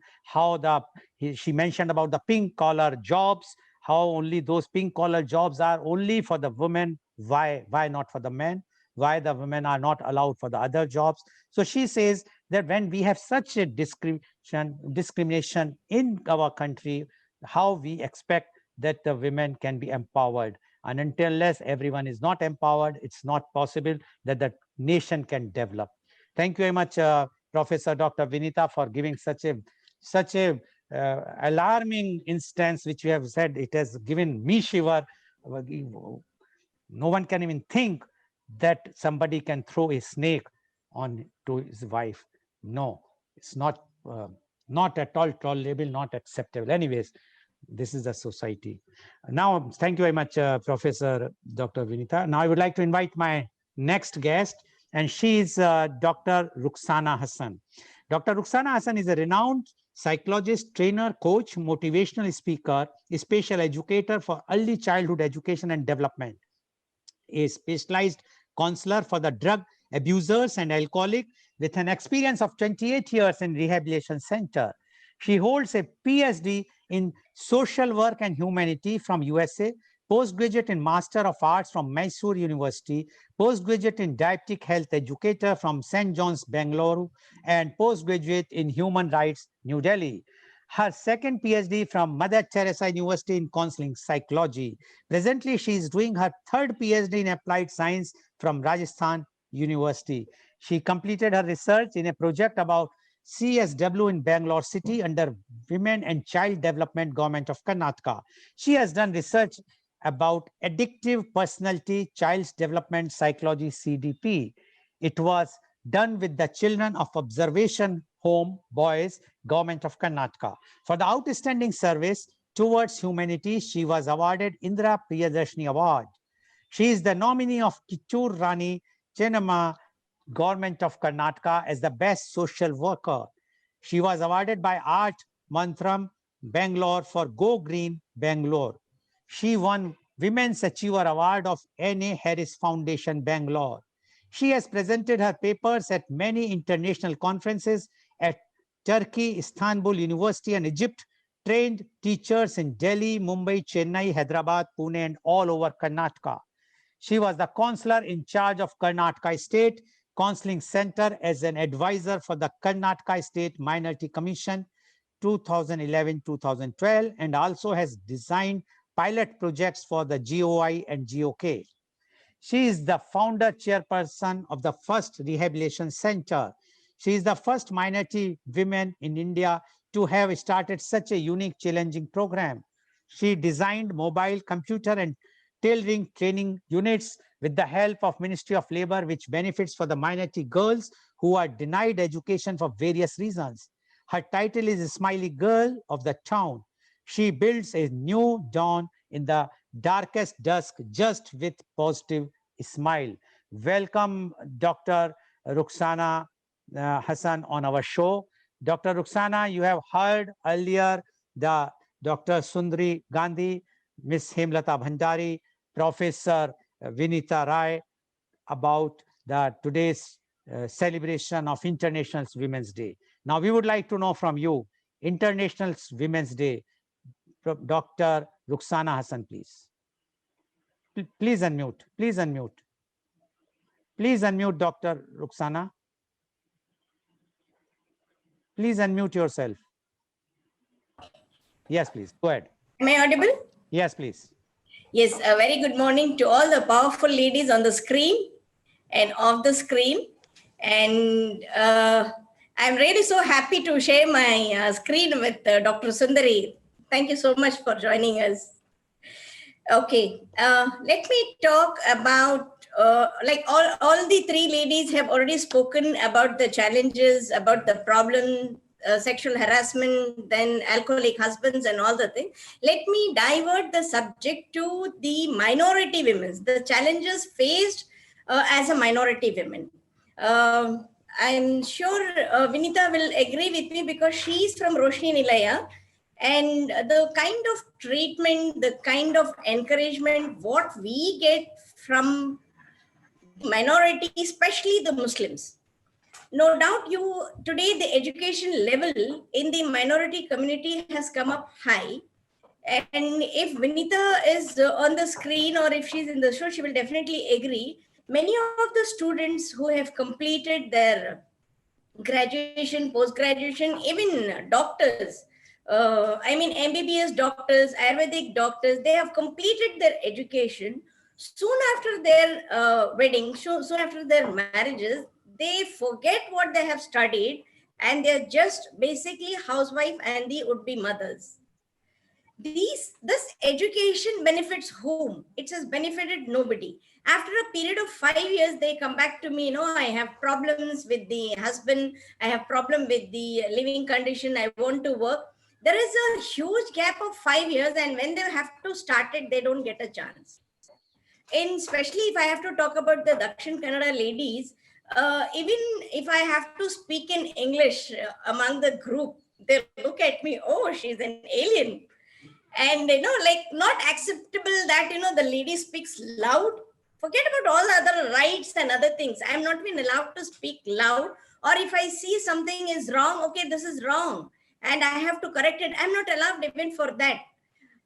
she mentioned about the pink collar jobs, how only those pink collar jobs are only for the women. Why not for the men? Why the women are not allowed for the other jobs? So she says that when we have such a discrimination in our country, how we expect that the women can be empowered. And unless everyone is not empowered, it's not possible that the nation can develop. Thank you very much, Professor Dr. Vinita, for giving such a alarming instance, which you have said. It has given me shiver. No one can even think that somebody can throw a snake on to his wife. No, it's not at all tolerable, not acceptable. Anyways, this is the society. Now, thank you very much, Professor Dr. Vinita. Now, I would like to invite my next guest, and she is Dr. Rukhsana Hassan. Dr. Rukhsana Hassan is a renowned psychologist, trainer, coach, motivational speaker, special educator for early childhood education and development, a specialized counselor for the drug abusers and alcoholic with an experience of 28 years in rehabilitation center. She holds a PhD in social work and humanity from USA, postgraduate in Master of Arts from Mysore University, postgraduate in diabetic health educator from St. John's, Bangalore, and postgraduate in human rights, New Delhi. Her second PhD from Mother Teresa University in counseling psychology. Presently, she is doing her third PhD in applied science from Rajasthan University. She completed her research in a project about CSW in Bangalore City under Women and Child Development, Government of Karnataka. She has done research about addictive personality, child's development psychology, CDP. It was done with the Children of Observation Home Boys, Government of Karnataka. For the outstanding service towards humanity, she was awarded Indira Priyadarshini Award. She is the nominee of Kittur Rani Chennamma, Government of Karnataka, as the best social worker. She was awarded by Art Mantram, Bangalore for Go Green, Bangalore. She won Women's Achiever Award of N.A. Harris Foundation, Bangalore. She has presented her papers at many international conferences at Turkey, Istanbul University, and Egypt, trained teachers in Delhi, Mumbai, Chennai, Hyderabad, Pune, and all over Karnataka. She was the counselor in charge of Karnataka State Counseling Center as an advisor for the Karnataka State Minority Commission 2011-2012, and also has designed pilot projects for the GOI and GOK. She is the founder chairperson of the first rehabilitation center. She is the first minority woman in India to have started such a unique, challenging program. She designed mobile computer and tailoring training units with the help of Ministry of Labor, which benefits for the minority girls who are denied education for various reasons. Her title is Smiley Girl of the Town. She builds a new dawn in the darkest dusk just with positive smile. Welcome, Dr. Rukhsana Hassan on our show. Dr. Rukhsana, you have heard earlier the Dr. Sundari Gandhi, Ms. Hemlata Bhandari, Professor Vinita Rai about today's celebration of International Women's Day. Now, we would like to know from you, International Women's Day, Dr. Rukhsana Hassan, please. Please unmute. Please unmute. Please unmute, Dr. Rukhsana. Please unmute yourself. Yes, please. Go ahead. Am I audible? Yes, please. Yes, a very good morning to all the powerful ladies on the screen and off the screen. And I'm really so happy to share my screen with Dr. Sundari. Thank you so much for joining us. Okay, let me talk about, like all the three ladies have already spoken about the challenges, about the problem sexual harassment, then alcoholic husbands and all the things. Let me divert the subject to the minority women, the challenges faced as a minority women. I'm sure Vinita will agree with me because she's from Roshni Nilaya, and the kind of treatment, the kind of encouragement, what we get from minority, especially the Muslims. No doubt you today the education level in the minority community has come up high. And if Vinita is on the screen or if she's in the show, she will definitely agree. Many of the students who have completed their graduation, post-graduation, even doctors, I mean MBBS doctors, Ayurvedic doctors, they have completed their education. Soon after their wedding, soon after their marriages, they forget what they have studied and they're just basically housewife and the would-be mothers. This education benefits whom? It has benefited nobody. After a period of 5 years, they come back to me, I have problems with the husband, I have problem with the living condition, I want to work. There is a huge gap of 5 years, and when they have to start it, they don't get a chance. And especially if I have to talk about the Dakshin Kannada ladies, even if I have to speak in English among the group, they look at me, oh, she's an alien. And like not acceptable that the lady speaks loud. Forget about all other rights and other things. I'm not been allowed to speak loud, or if I see something is wrong, okay, this is wrong and I have to correct it, I'm not allowed even for that.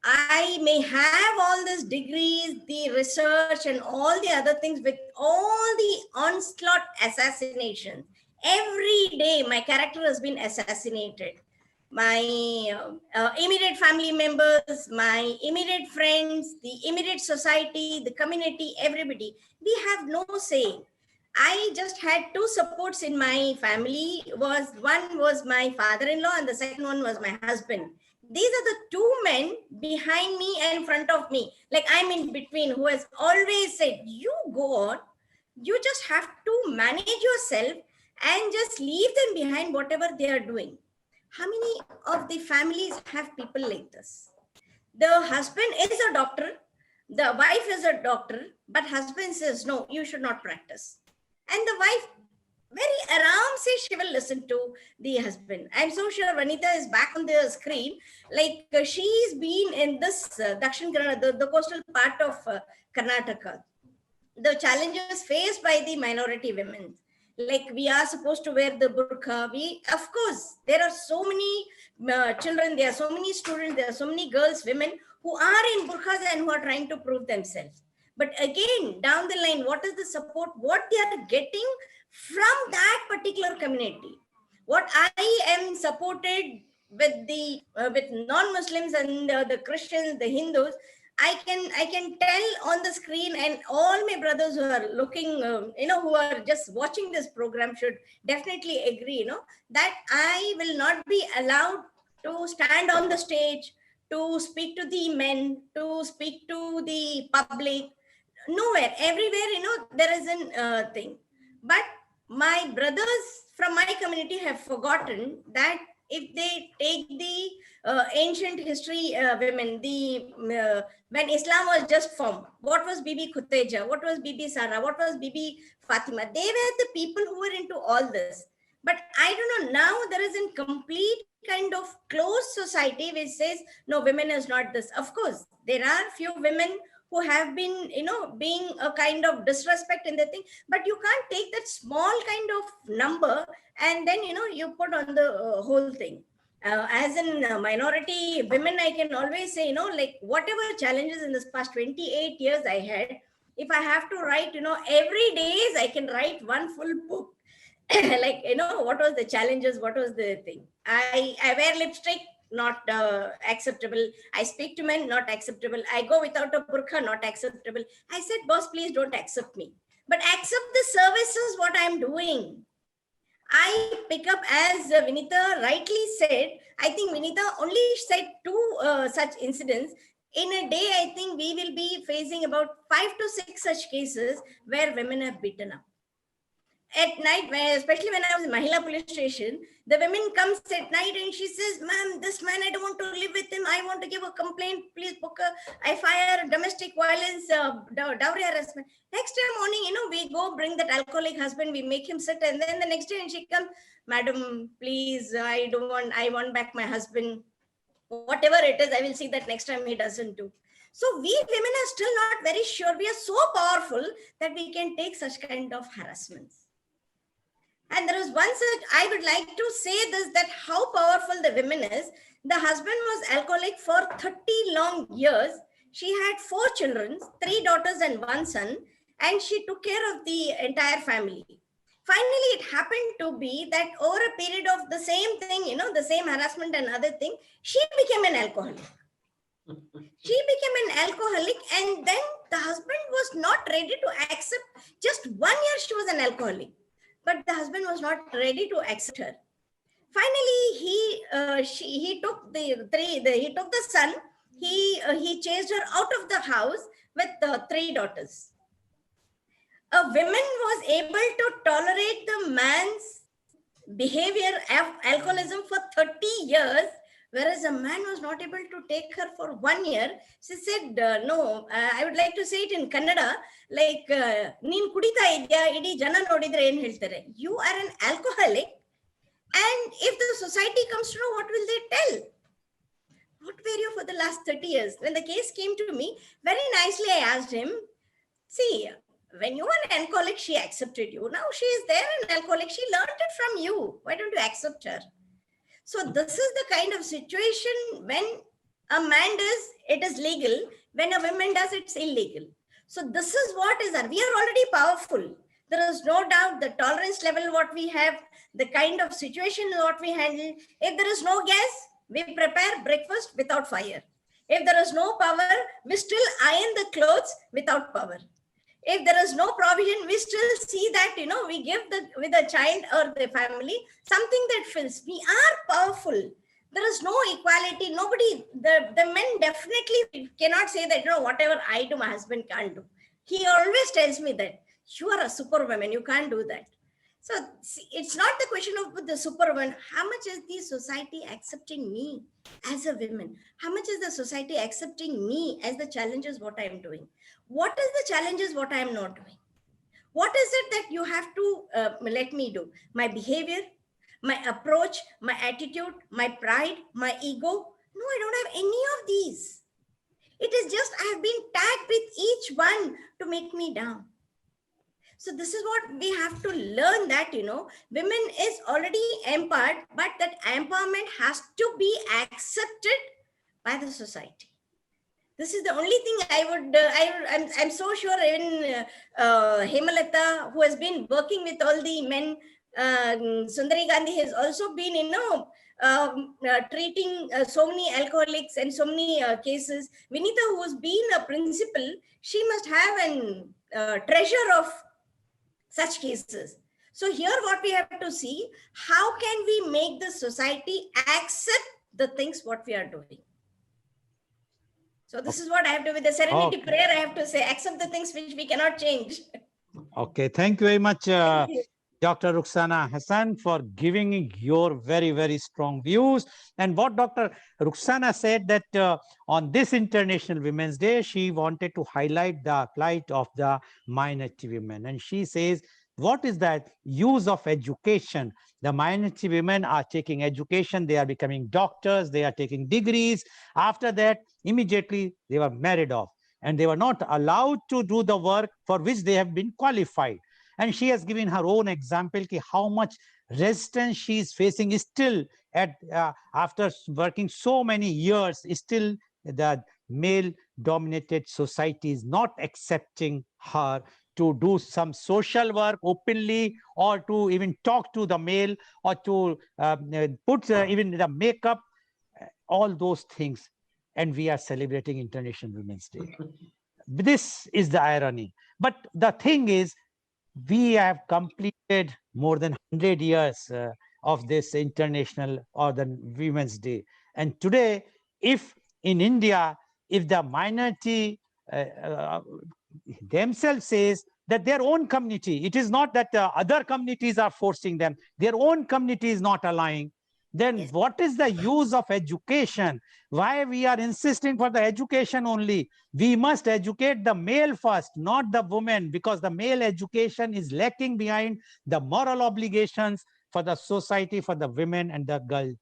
I may have all these degrees, the research and all the other things, with all the onslaught assassination. Every day my character has been assassinated. My immediate family members, my immediate friends, the immediate society, the community, everybody, we have no say. I just had two supports in my family. One was my father-in-law and the second one was my husband. These are the two men behind me and in front of me. Like I'm in between, who has always said, you go on, you just have to manage yourself and just leave them behind whatever they are doing. How many of the families have people like this? The husband is a doctor, the wife is a doctor, but husband says, no, you should not practice. And the wife very aram says she will listen to the husband. I'm so sure Vanita is back on the screen. Like she's been in this Dakshin Kannada, the coastal part of Karnataka. The challenges faced by the minority women. Like we are supposed to wear the burqa. Of course, there are so many children, there are so many students, there are so many girls, women who are in burqas and who are trying to prove themselves. But again, down the line, what is the support, what they are getting from that particular community? What I am supported with the with non-Muslims and the Christians, the Hindus, I can tell on the screen, and all my brothers who are looking, who are just watching this program should definitely agree, that I will not be allowed to stand on the stage, to speak to the men, to speak to the public. Nowhere, everywhere, there is an thing. But my brothers from my community have forgotten that if they take the ancient history, women, when Islam was just formed, what was Bibi Khuteja, what was Bibi Sarah, what was Bibi Fatima? They were the people who were into all this. But I don't know, now there is a complete kind of closed society which says, no, women is not this. Of course, there are few women who have been, being a kind of disrespect in the thing, but you can't take that small kind of number and then, you put on the whole thing. As in minority women, I can always say, like whatever challenges in this past 28 years I had, if I have to write, every days I can write one full book. Like, what was the challenges, what was the thing. I wear lipstick, not acceptable. I speak to men, not acceptable. I go without a burqa, not acceptable. I said, boss, please don't accept me, but accept the services what I'm doing. I pick up, as Vinita rightly said, I think Vinita only said two such incidents. In a day, I think we will be facing about 5 to 6 such cases where women have beaten up. at night, especially when I was in Mahila police station, the women comes at night and she says, ma'am, this man, I don't want to live with him. I want to give a complaint. Please book a FIR, domestic violence, dowry harassment. Next day morning, we go bring that alcoholic husband, we make him sit. And then the next day and she comes, madam, please, I want back my husband. Whatever it is, I will see that next time he doesn't do. So we women are still not very sure. We are so powerful that we can take such kind of harassments. And there is one such, I would like to say this, that how powerful the women is. The husband was alcoholic for 30 long years. She had 4 children, 3 daughters and 1 son, and she took care of the entire family. Finally, it happened to be that over a period of the same thing, the same harassment and other thing, she became an alcoholic. She became an alcoholic, and then the husband was not ready to accept. Just 1 year she was an alcoholic, but the husband was not ready to accept her. Finally, he took the son. He chased her out of the house with 3 daughters. A woman was able to tolerate the man's behavior of alcoholism for 30 years, whereas a man was not able to take her for 1 year. She said, no, I would like to say it in Kannada, like, Neen kudita idya, idi jana nodidre en heltare. You are an alcoholic, and if the society comes to know, what will they tell? What were you for the last 30 years? When the case came to me, very nicely I asked him, see, when you were an alcoholic, she accepted you. Now she is there an alcoholic. She learned it from you. Why don't you accept her? So this is the kind of situation when a man does, it is legal. When a woman does, it's illegal. So this is what is that. We are already powerful. There is no doubt the tolerance level what we have, the kind of situation what we handle. If there is no gas, we prepare breakfast without fire. If there is no power, we still iron the clothes without power. If there is no provision, we still see that, we give with the child or the family something that fills. We are powerful. There is no equality. Nobody, the men definitely cannot say that, whatever I do, my husband can't do. He always tells me that you are a superwoman, you can't do that. So it's not the question of the superwoman. How much is the society accepting me as a woman? How much is the society accepting me as the challenges what I am doing? What is the challenges what I am not doing? What is it that you have to let me do? My behavior, my approach, my attitude, my pride, my ego? No, I don't have any of these. It is just I have been tagged with each one to make me down. So this is what we have to learn, that, women is already empowered, but that empowerment has to be accepted by the society. This is the only thing I would, I'm so sure even Hemalata, who has been working with all the men, Sundari Gandhi has also been, treating so many alcoholics and so many cases. Vinita, who has been a principal, she must have a treasure of such cases. So here what we have to see, how can we make the society accept the things what we are doing? So this is what I have to, with the serenity prayer, I have to say, accept the things which we cannot change. Okay, thank you very much, Dr. Rukhsana Hassan, for giving your very, very strong views. And what Dr. Rukhsana said, that on this International Women's Day, she wanted to highlight the plight of the minority women. And she says, what is that use of education? The minority women are taking education, they are becoming doctors, they are taking degrees. After that, immediately they were married off, and they were not allowed to do the work for which they have been qualified. And she has given her own example ki how much resistance she is facing still at after working so many years. Still the male dominated society is not accepting her to do some social work openly, or to even talk to the male, or to put even the makeup, all those things. And we are celebrating International Women's Day. This is the irony. But the thing is, we have completed more than 100 years of this International or the Women's Day. And today, if in India, if the minority themselves says that their own community, it is not that other communities are forcing them, their own community is not allowing, then Yes. what is the use of education? Why we are insisting for the education only? We must educate the male first, not the woman, because the male education is lacking behind the moral obligations for the society, for the women and the girls.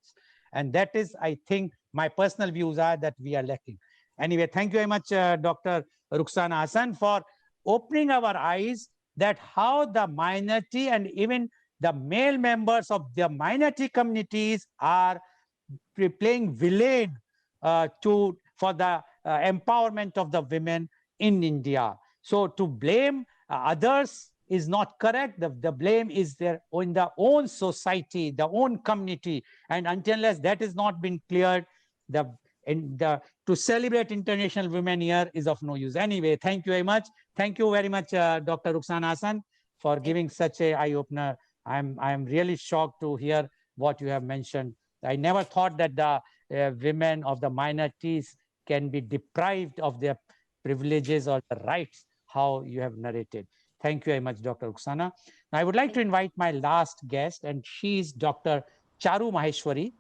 And that is, I think, my personal views are that we are lacking. Anyway, thank you very much, Dr. Rukhsana Hassan, for opening our eyes that how the minority and even the male members of the minority communities are playing villain for the empowerment of the women in India. So to blame others is not correct. The blame is there in the own society, the own community. And until that is not been cleared, the to celebrate International Women Year is of no use. Anyway, thank you very much. Thank you very much, Dr. Rukhsana Hassan, for giving such a eye-opener. I'm really shocked to hear what you have mentioned. I never thought that the women of the minorities can be deprived of their privileges or the rights, how you have narrated. Thank you very much, Dr. Rukhsana. Now, I would like to invite my last guest, and she is Dr. Charu Maheshwari.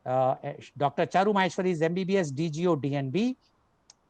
Dr. Charu Maheshwari is MBBS DGO DNB.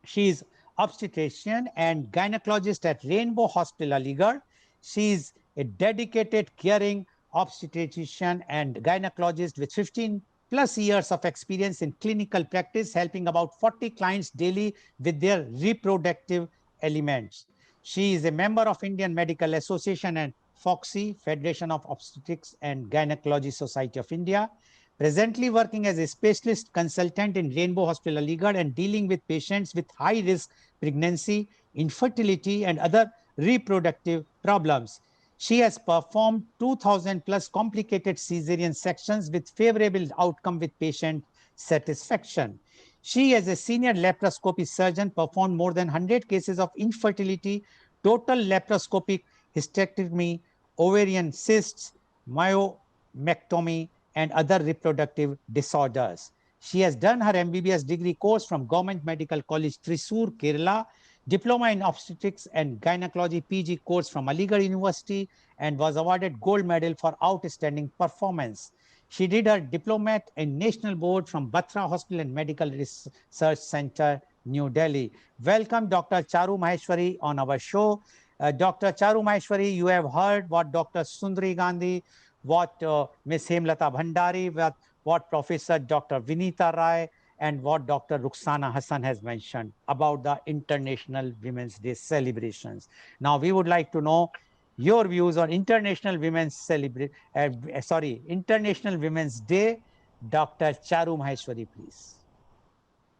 She is obstetrician and gynecologist at Rainbow Hospital, Aligarh. She is a dedicated, caring obstetrician and gynecologist with 15 plus years of experience in clinical practice, helping about 40 clients daily with their reproductive elements. She is a member of Indian Medical Association and FOXY, Federation of Obstetrics and Gynecology Society of India. Presently working as a specialist consultant in Rainbow Hospital, Aligarh, and dealing with patients with high risk pregnancy, infertility, and other reproductive problems. She has performed 2000 plus complicated cesarean sections with favorable outcome with patient satisfaction. She, as a senior laparoscopy surgeon, performed more than 100 cases of infertility, total laparoscopic hysterectomy, ovarian cysts, myomectomy, and other reproductive disorders. She has done her MBBS degree course from Government Medical College, Thrissur, Kerala, Diploma in Obstetrics and Gynecology PG course from Aligarh University, and was awarded gold medal for outstanding performance. She did her diploma in National Board from Batra Hospital and Medical Research Center, New Delhi. Welcome, Dr. Charu Maheshwari, on our show. Dr. Charu Maheshwari, you have heard what Dr. Sundari Gandhi, what Ms. Hemlata Bhandari, what Professor Dr. Vinita Rai, and what Dr. Rukhsana Hassan has mentioned about the International Women's Day celebrations. Now, we would like to know your views on International International Women's Day. Dr. Charu Maheshwari, please.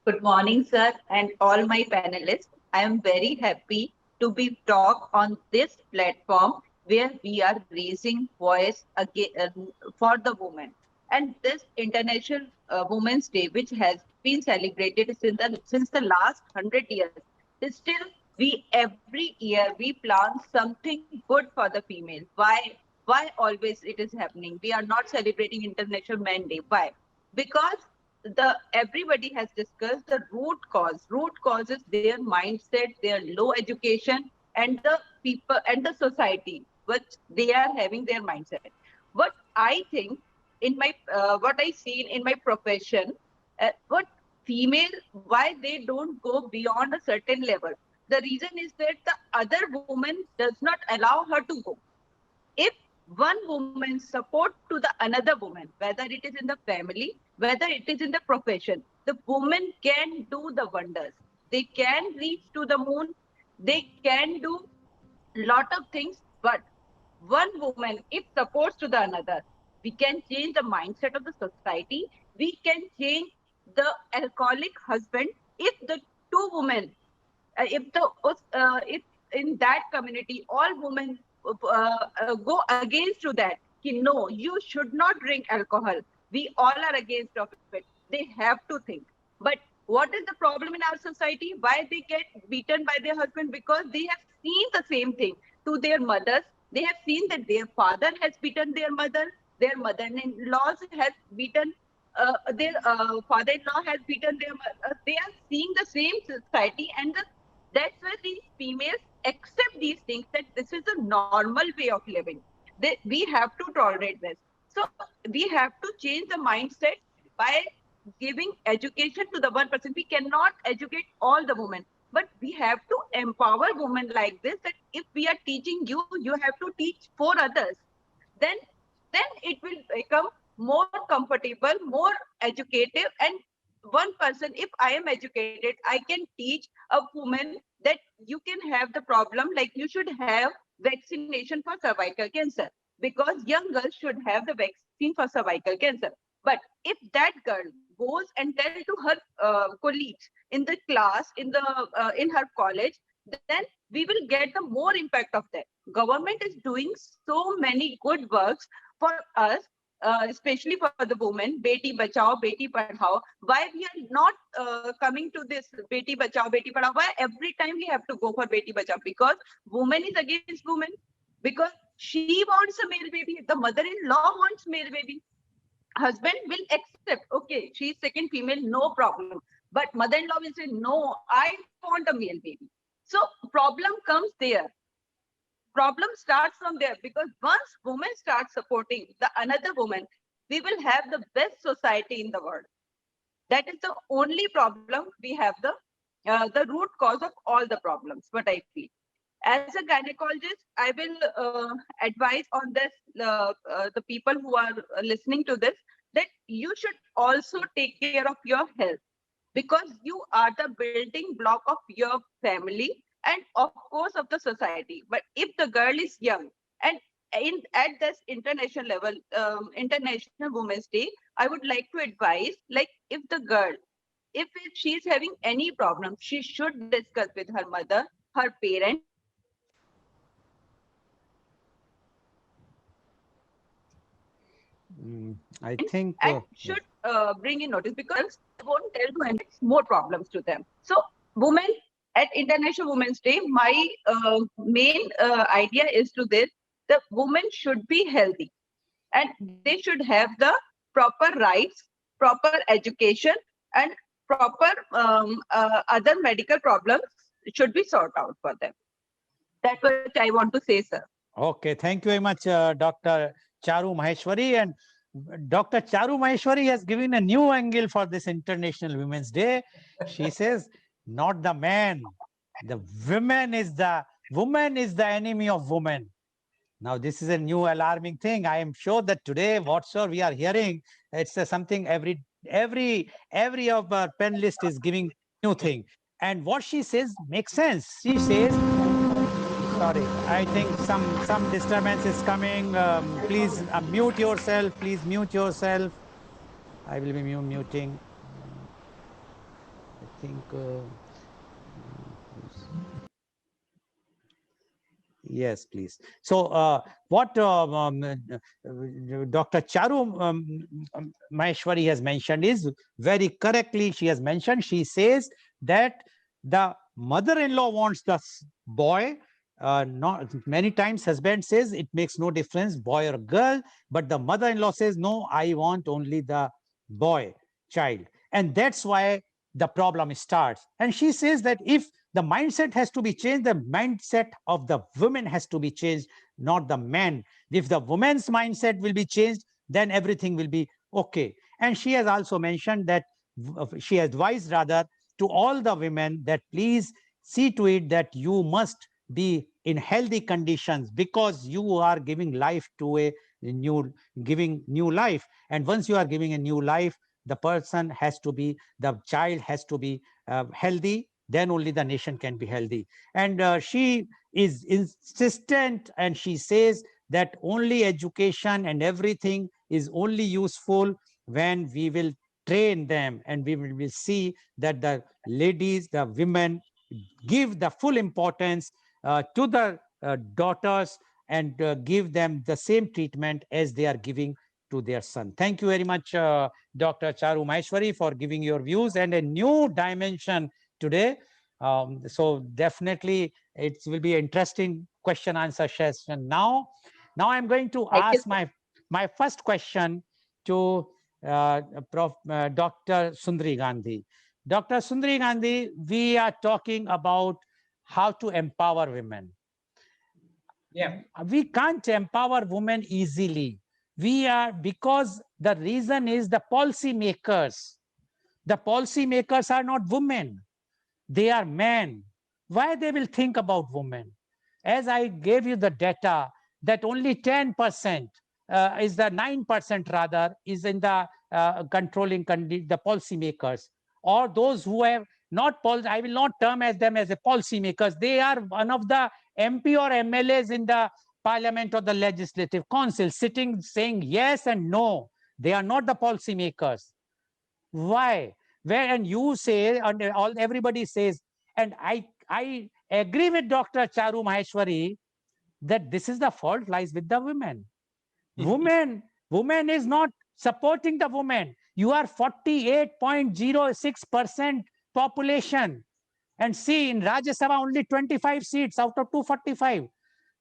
Good morning, sir, and all my panelists. I am very happy to be talk on this platform where we are raising voice again, for the women. And this International Women's Day, which has been celebrated since the last 100 years, is still we every year we plan something good for the female. Why always it is happening? We are not celebrating International Men Day. Why? Because everybody has discussed the root cause. Root cause is their mindset, their low education, and the people and the society which they are having their mindset. What I think in my what I see in my profession, what female why they don't go beyond a certain level. The reason is that the other woman does not allow her to go. If one woman support to the another woman, whether it is in the family, whether it is in the profession, the woman can do the wonders. They can reach to the moon. They can do lot of things, but one woman, if supports to the another, we can change the mindset of the society. We can change the alcoholic husband if the two women if in that community all women go against to that, no, you should not drink alcohol, we all are against of it, they have to think. But what is the problem in our society? Why they get beaten by their husband? Because they have seen the same thing to their mothers. They have seen that their father has beaten their mother-in-laws has beaten their father-in-law has beaten their. They are seeing the same society, and the That's why these females accept these things, that this is a normal way of living. We have to tolerate this. So we have to change the mindset by giving education to the one person. We cannot educate all the women, but we have to empower women like this, that if we are teaching you, you have to teach 4 others. Then it will become more comfortable, more educative. And one person, if I am educated, I can teach a woman that you can have the problem, like you should have vaccination for cervical cancer, because young girls should have the vaccine for cervical cancer. But if that girl goes and tell to her colleagues in the class, in her college, then we will get the more impact of that. Government is doing so many good works for us, especially for the women, Beti Bachao, Beti Padhao. Why we are not coming to this Beti Bachao, Beti Padhao? Why every time we have to go for Beti Bachao? Because woman is against woman. Because she wants a male baby, the mother-in-law wants male baby. Husband will accept, okay, she's second female, no problem. But mother-in-law will say, no, I want a male baby. So problem comes there. Problem starts from there, because once women start supporting the another woman, we will have the best society in the world. That is the only problem. We have the root cause of all the problems, what I feel. As a gynecologist, I will advise on this, the people who are listening to this, that you should also take care of your health, because you are the building block of your family and of course of the society. But if the girl is young, and at this international level, International Women's Day, I would like to advise, like, if the girl, if she is having any problem, she should discuss with her mother, her parents, I think and should bring in notice, because won't tell to any more problems to them. So women, at International Women's Day, my main idea is to this: the women should be healthy, and they should have the proper rights, proper education, and proper other medical problems should be sorted out for them. That's what I want to say, sir. Okay, thank you very much, Dr. Charu Maheshwari. And Dr. Charu Maheshwari has given a new angle for this International Women's Day. She says, not the man, the woman is the enemy of woman. Now, this is a new alarming thing. I am sure that today, whatsoever we are hearing, it's something every of our panelists is giving new thing. And what she says makes sense. She says, sorry, I think some disturbance is coming. Please mute yourself. Please mute yourself. I will be muting. I think. Yes, please. So, what Dr. Charu Maheshwari has mentioned is very correctly. She has mentioned. She says that the mother-in-law wants the boy. Not many times, husband says it makes no difference, boy or girl, but the mother-in-law says no, I want only the boy child, and that's why the problem starts. And she says that if the mindset has to be changed, the mindset of the women has to be changed, not the man. If the woman's mindset will be changed, then everything will be okay. And she has also mentioned that she advised rather to all the women that please see to it that you must be in healthy conditions, because you are giving life to a giving new life. And once you are giving a new life, the person has to be, the child has to be healthy, then only the nation can be healthy. And she is insistent, and she says that only education and everything is only useful when we will train them, and we will see that the ladies, the women, give the full importance to the daughters, and give them the same treatment as they are giving to their son. Thank you very much, Dr. Charu Maheshwari, for giving your views and a new dimension today. So definitely it will be an interesting question answer session. Now I'm going to ask my first question to Dr. Sundari Gandhi. Dr. Sundari Gandhi, we are talking about how to empower women. Yeah. We can't empower women easily. Because the reason is the policymakers. The policymakers are not women. They are men. Why they will think about women? As I gave you the data, that only 10% is the 9% rather is in the controlling the policymakers, or those who have not I will not term as them as a policymakers. They are one of the MP or MLAs in the parliament or the legislative council sitting saying yes and no. They are not the policymakers. Why? Where and you say, and all everybody says, and I agree with Dr. Charu Maheshwari that this is the fault lies with the women. Women is not supporting the women. You are 48.06% population. And see, in Rajya Sabha, only 25 seats out of 245.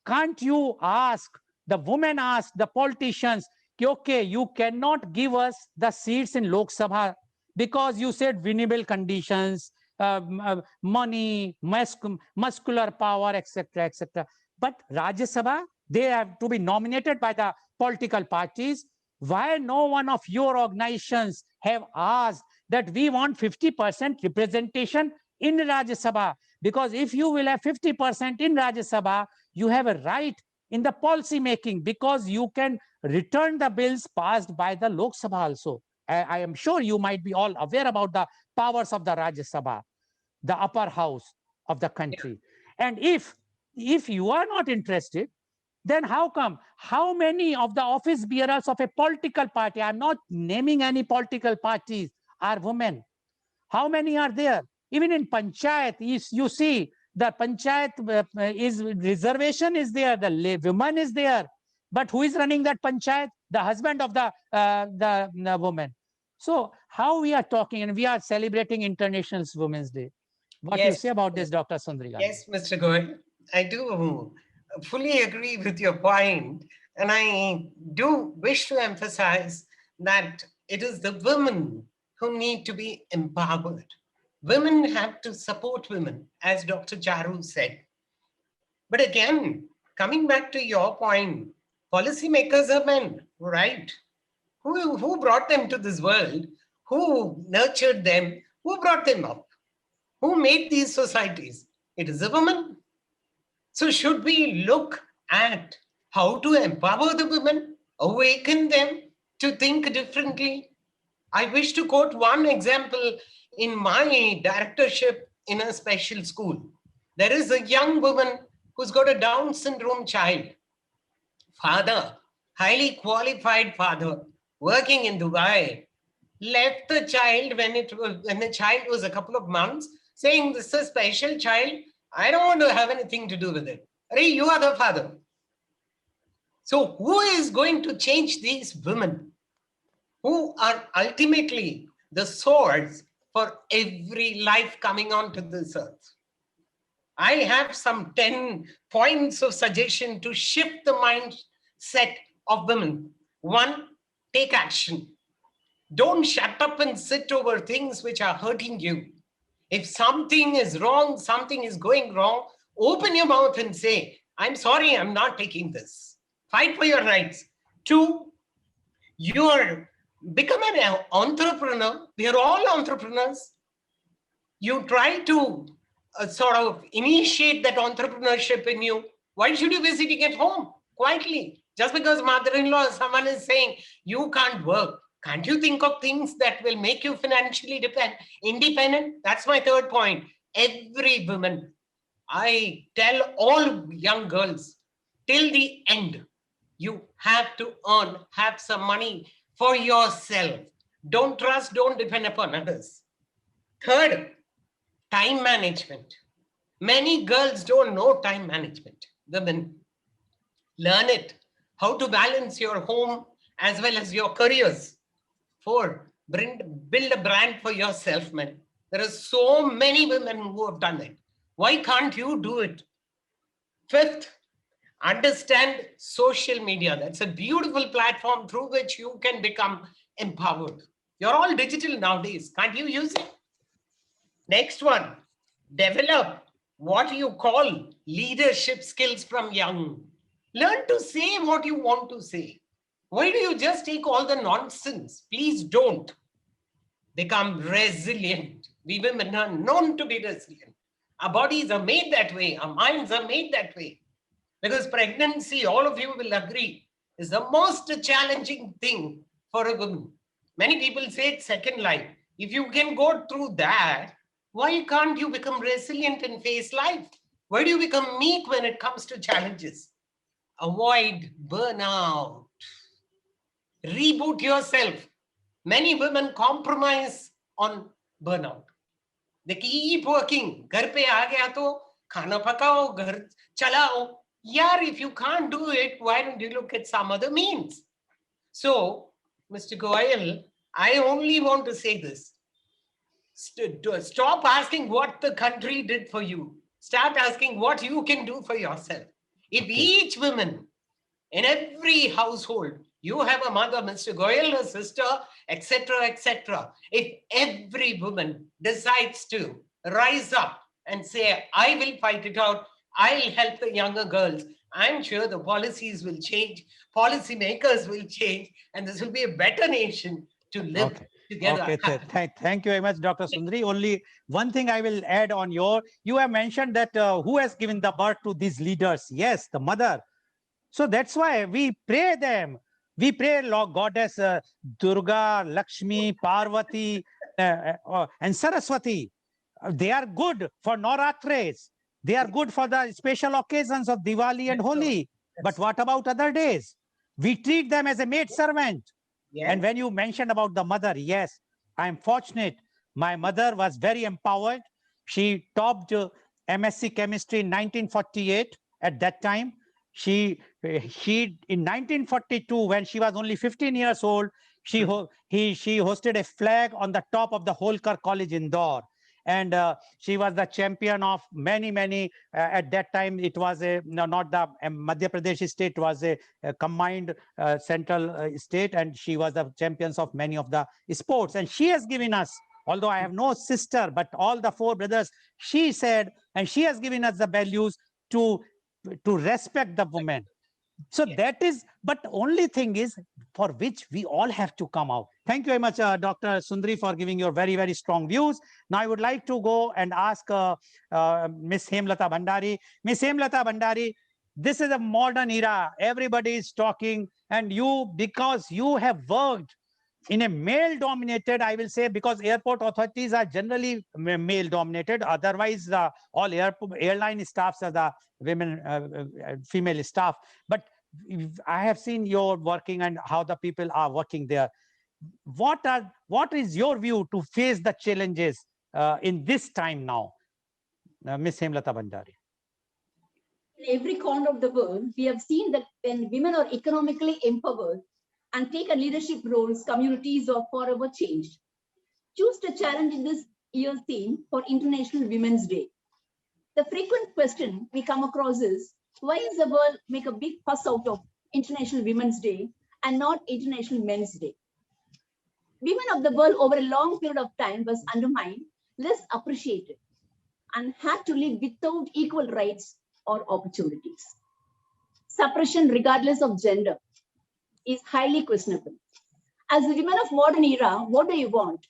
Can't you ask, the women ask the politicians, okay, you cannot give us the seats in Lok Sabha because you said winnable conditions, money, muscular power, etc., etc. But Rajya Sabha, they have to be nominated by the political parties. Why no one of your organizations have asked that we want 50% representation in Rajya Sabha? Because if you will have 50% in Rajya Sabha, you have a right in the policy making because you can return the bills passed by the Lok Sabha also. I am sure you might be all aware about the powers of the Rajya Sabha, the upper house of the country. Yeah. And if you are not interested, then how come? How many of the office bearers of a political party, I'm not naming any political parties, are women? How many are there? Even in panchayat, you see the panchayat is reservation is there, the woman is there, but who is running that panchayat? The husband of the woman. So how we are talking, and we are celebrating International Women's Day. What do you say about this, Dr. Sundari? Yes, Mr. Goel, I do fully agree with your point, and I do wish to emphasize that it is the women who need to be empowered. Women have to support women, as Dr. Charu said. But again, coming back to your point, policymakers are men, right? Who brought them to this world? Who nurtured them? Who brought them up? Who made these societies? It is a woman. So should we look at how to empower the women, awaken them to think differently? I wish to quote one example in my directorship in a special school. There is a young woman who's got a Down syndrome child. Father, highly qualified father, working in Dubai, left the child when the child was a couple of months, saying, "This is a special child. I don't want to have anything to do with it." Hey, you are the father. So who is going to change these women who are ultimately the source for every life coming onto this earth? I have some 10 points of suggestion to shift the mindset of women. One, take action. Don't shut up and sit over things which are hurting you. If something is wrong, something is going wrong, open your mouth and say, "I'm sorry, I'm not taking this." Fight for your rights. Two, become an entrepreneur. We are all entrepreneurs. You try to sort of initiate that entrepreneurship in you. Why should you be sitting at home quietly? Just because mother-in-law or someone is saying you can't work, can't you think of things that will make you financially independent? That's my third point. Every woman, I tell all young girls, till the end, you have to have some money for yourself. Don't trust, don't depend upon others. Third, time management. Many girls don't know time management. Women, learn it. How to balance your home as well as your careers. Four, build a brand for yourself, man. There are so many women who have done it. Why can't you do it? Fifth, understand social media. That's a beautiful platform through which you can become empowered. You're all digital nowadays. Can't you use it? Next one, develop what you call leadership skills from young. Learn to say what you want to say. Why do you just take all the nonsense? Please don't. Become resilient. We women are known to be resilient. Our bodies are made that way. Our minds are made that way. Because pregnancy, all of you will agree, is the most challenging thing for a woman. Many people say it's second life. If you can go through that, why can't you become resilient and face life? Why do you become meek when it comes to challenges? Avoid burnout. Reboot yourself. Many women compromise on burnout. They keep working. घर पे आ गया तो खाना पकाओ, घर चलाओ. Yeah, if you can't do it, why don't you look at some other means? So, Mr. Goel, I only want to say this. Stop asking what the country did for you. Start asking what you can do for yourself. If each woman in every household, you have a mother, Mr. Goel, a sister, etc., etc. If every woman decides to rise up and say, I will fight it out, I'll help the younger girls, I'm sure the policies will change, policymakers will change, and this will be a better nation to live together. Okay, thank you very much, Dr. Sundari. Only one thing I will add on you have mentioned that who has given the birth to these leaders? Yes, the mother. So that's why we pray them. We pray Lord Goddess Durga, Lakshmi, Parvati, and Saraswati. They are good for Navratris. They are good for the special occasions of Diwali and Holi. But what about other days? We treat them as a maid servant. Yes. And when you mentioned about the mother, yes, I'm fortunate. My mother was very empowered. She topped MSc chemistry in 1948 at that time. She in 1942, when she was only 15 years old, she hosted a flag on the top of the Holkar College in Indore. And she was the champion of many at that time it was a not the Madhya Pradesh state, was a combined central state, and she was the champions of many of the sports. And she has given us, although I have no sister, but all the four brothers, she said, and she has given us the values to respect the woman. So that is, but only thing is for which we all have to come out. Thank you very much, Dr. Sundari, for giving your very strong views. Now I would like to go and ask Miss Hemlata Bhandari. Miss Hemlata Bhandari, this is a modern era. Everybody is talking, and you, because you have worked in a male-dominated, I will say, because airport authorities are generally male-dominated. Otherwise, all airline staffs are the women, female staff. But I have seen your working and how the people are working there. What is your view to face the challenges in this time now, Ms. Hemlata Bhandari? In every corner of the world, we have seen that when women are economically empowered and take a leadership roles, communities are forever changed. Choose to challenge in this year's theme for International Women's Day. The frequent question we come across is, why is the world make a big fuss out of International Women's Day and not International Men's Day? Women of the world over a long period of time was undermined, less appreciated, and had to live without equal rights or opportunities. Suppression, regardless of gender, is highly questionable. As the women of modern era, what do you want?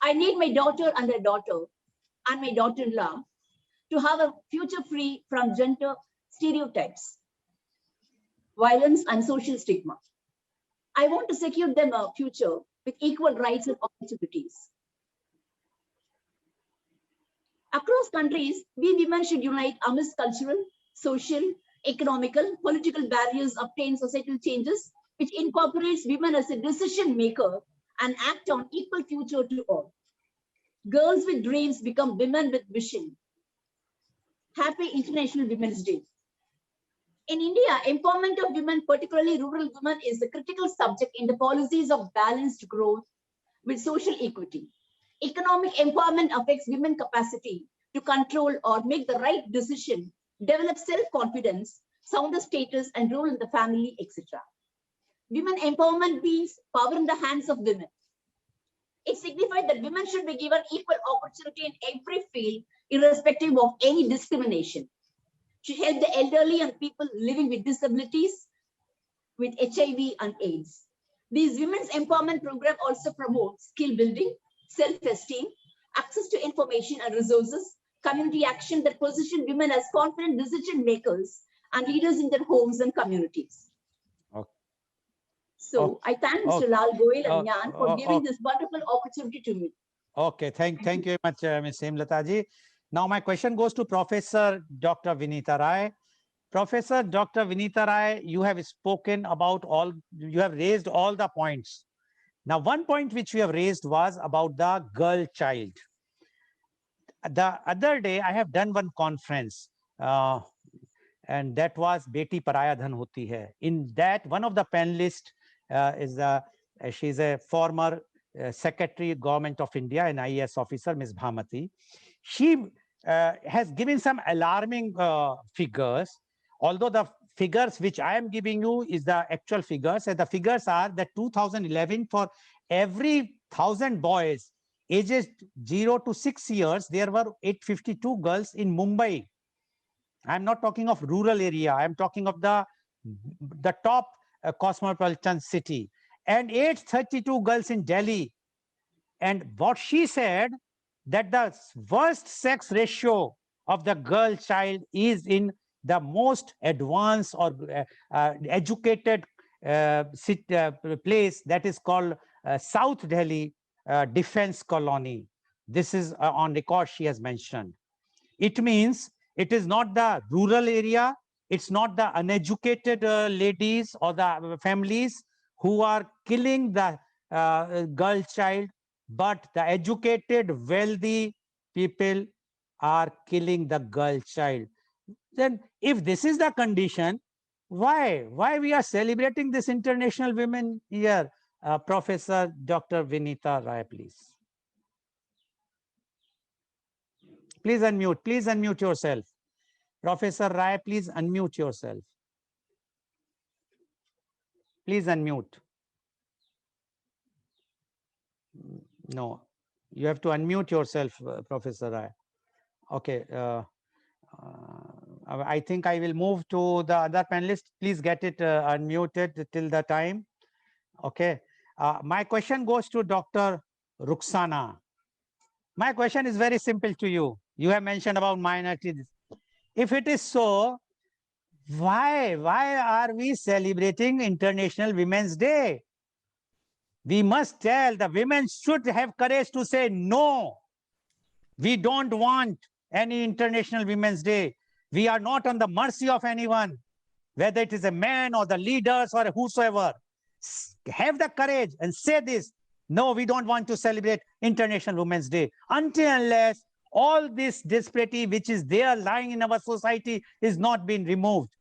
I need my daughter and my daughter-in-law to have a future free from gender stereotypes, violence, and social stigma. I want to secure them a future with equal rights and opportunities. Across countries, we women should unite amidst cultural, social, economical, political barriers, obtain societal changes, which incorporates women as a decision maker and act on equal future to all. Girls with dreams become women with vision. Happy International Women's Day. In India, empowerment of women, particularly rural women, is a critical subject in the policies of balanced growth with social equity. Economic empowerment affects women's capacity to control or make the right decision, develop self-confidence, sounder status, and role in the family, etc. Women empowerment means power in the hands of women. It signifies that women should be given equal opportunity in every field irrespective of any discrimination. She helped the elderly and people living with disabilities with HIV and AIDS. These women's empowerment program also promotes skill building, self-esteem, access to information and resources, community action that position women as confident decision makers and leaders in their homes and communities. Okay. So I thank Mr. Lal Goel and Nyan for giving this wonderful opportunity to me. Okay, thank you very much, Ms. Hemlata ji. Now my question goes to Professor Dr. Vinita Rai. Professor Dr. Vinita Rai, you have spoken about you have raised all the points. Now, one point which we have raised was about the girl child. The other day, I have done one conference, and that was Beti Paraya Dhan Hoti Hai. In that, one of the panelists she's a former Secretary Government of India, an IAS officer, Ms. Bhamati. She has given some alarming figures, although the figures which I am giving you is the actual figures, and the figures are that 2011, for every 1,000 boys ages 0 to 6 years, there were 852 girls in Mumbai. I'm not talking of rural area. I'm talking of the top cosmopolitan city, and 832 girls in Delhi. And what she said, that the worst sex ratio of the girl child is in the most advanced or educated place, that is called South Delhi Defense Colony. This is on record she has mentioned. It means it is not the rural area, it's not the uneducated ladies or the families who are killing the girl child, but the educated, wealthy people are killing the girl child. Then if this is the condition, why we are celebrating this International Women Year? Professor Dr. Vinita Rai, please. Please unmute yourself. Professor Rai, please unmute yourself. Please unmute. No, you have to unmute yourself, Professor Rai. Okay. I think I will move to the other panelist. Please get it unmuted till the time. Okay. My question goes to Dr. Ruxana. My question is very simple to you. You have mentioned about minorities. If it is so, why are we celebrating International Women's Day? We must tell the women should have courage to say no. We don't want any International Women's Day. We are not on the mercy of anyone, whether it is a man or the leaders or whosoever. Have the courage and say this. No, we don't want to celebrate International Women's Day until unless all this disparity which is there lying in our society is not being removed.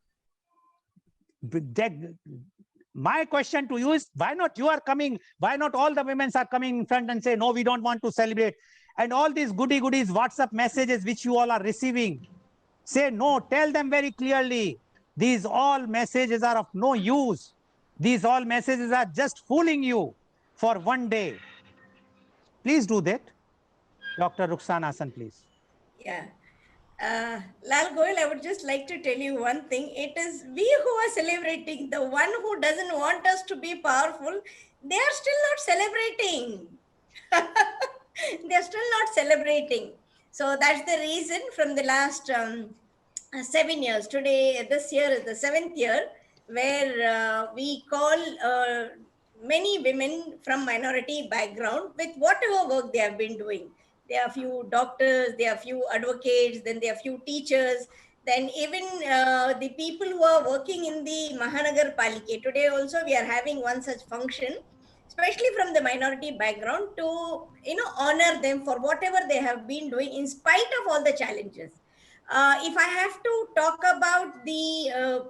My question to you is, why not you are coming? Why not all the women are coming in front and say, no, we don't want to celebrate? And all these goodies, WhatsApp messages which you all are receiving, say no, tell them very clearly. These all messages are of no use. These all messages are just fooling you for one day. Please do that. Dr. Ruxana Hasan, please. Yeah. Lal Goel, I would just like to tell you one thing. It is we who are celebrating. The one who doesn't want us to be powerful, they are still not celebrating. They're still not celebrating. So that's the reason from the last 7 years. Today, this year is the 7th year, where we call many women from minority background with whatever work they have been doing. There are few doctors, there are few advocates, then there are few teachers, then even the people who are working in the Mahanagar Palike. Today also we are having one such function, especially from the minority background, to honor them for whatever they have been doing in spite of all the challenges. If I have to talk about the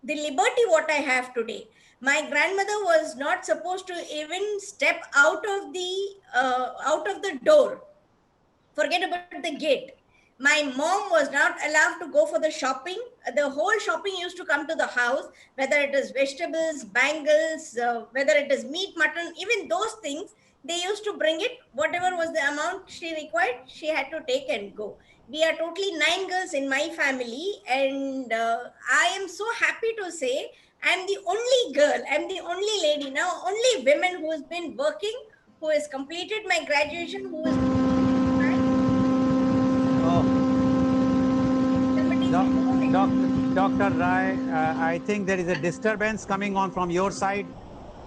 liberty what I have today, my grandmother was not supposed to even step out of the door. Forget about the gate. My mom was not allowed to go for the shopping. The whole shopping used to come to the house, whether it is vegetables, bangles, whether it is meat, mutton, even those things they used to bring it, whatever was the amount she required, she had to take and go. We are totally 9 girls in my family, and I am so happy to say I'm the only girl, I'm the only lady now, only women who has been working, who has completed my graduation, who is somebody is Dr. Rai, I think there is a disturbance coming on from your side.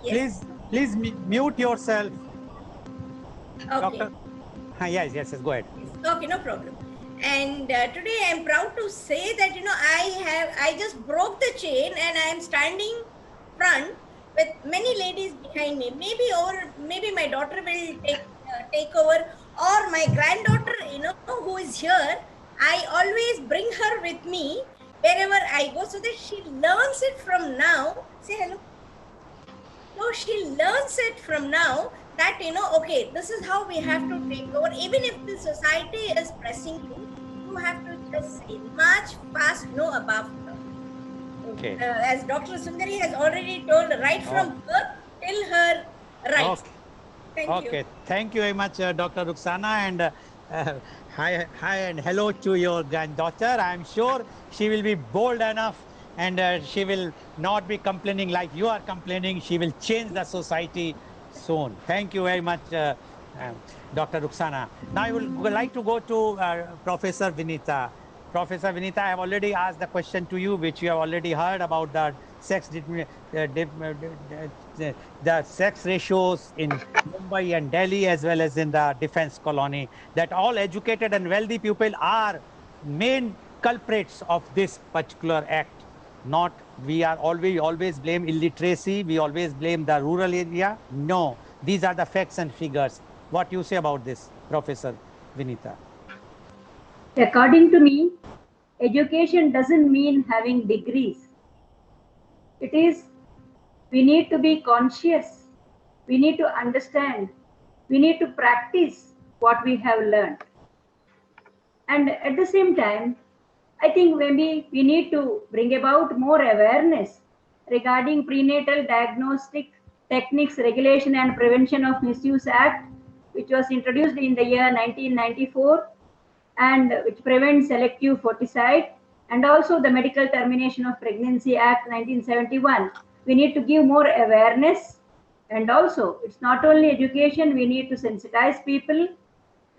yes, Please mute yourself, okay. Doctor. Yes, go ahead. Okay, no problem. And today I'm proud to say that I just broke the chain and I am standing front with many ladies behind me. Maybe my daughter will take over, or my granddaughter, who is here. I always bring her with me wherever I go so that she learns it from now. Say hello. So she learns it from now that, okay, this is how we have to take over. Even if the society is pressing you, you have to just say, march fast, no above her. Okay. As Dr. Sundari has already told, right from Oh, birth till her rights. okay. Thank you. Okay. Thank you very much, Dr. Ruxana. And hi and hello to your granddaughter. I'm sure she will be bold enough, and she will not be complaining like you are complaining. She will change the society soon. Thank you very much, Dr. Ruxana. Now I would like to go to Professor Vinita. Professor Vinita, I have already asked the question to you, which you have already heard about the the sex ratios in Mumbai and Delhi, as well as in the defense colony, that all educated and wealthy people are main culprits of this particular act. Not we are always blame illiteracy, we always blame the rural area. No, these are the facts and figures. What you say about this, Professor Vinita? According to me, education doesn't mean having degrees. It is, we need to be conscious, we need to understand, we need to practice what we have learned. And at the same time, I think maybe we need to bring about more awareness regarding prenatal diagnostic techniques regulation and prevention of misuse act, which was introduced in the year 1994 and which prevents selective foeticide, and also the medical termination of pregnancy act 1971. We need to give more awareness, and also it's not only education, we need to sensitize people,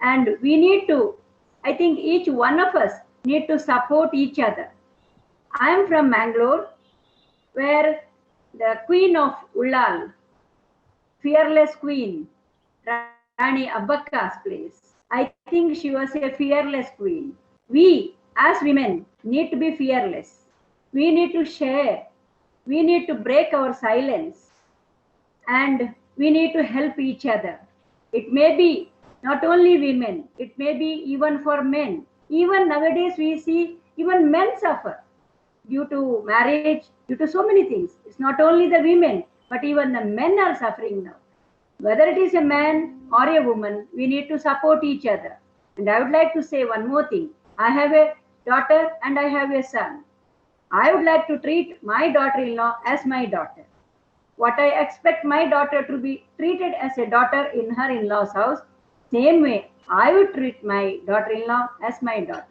and we need to, I think each one of us need to support each other. I am from Mangalore, where the Queen of Ullal, fearless queen, Rani Abbakka's place. I think she was a fearless queen. We, as women, need to be fearless. We need to share. We need to break our silence. And we need to help each other. It may be not only women, it may be even for men. Even nowadays, we see even men suffer due to marriage, due to so many things. It's not only the women, but even the men are suffering now. Whether it is a man or a woman, we need to support each other. And I would like to say one more thing. I have a daughter and I have a son. I would like to treat my daughter-in-law as my daughter. What I expect my daughter to be treated as a daughter in her in-laws house, same way I would treat my daughter-in-law as my daughter.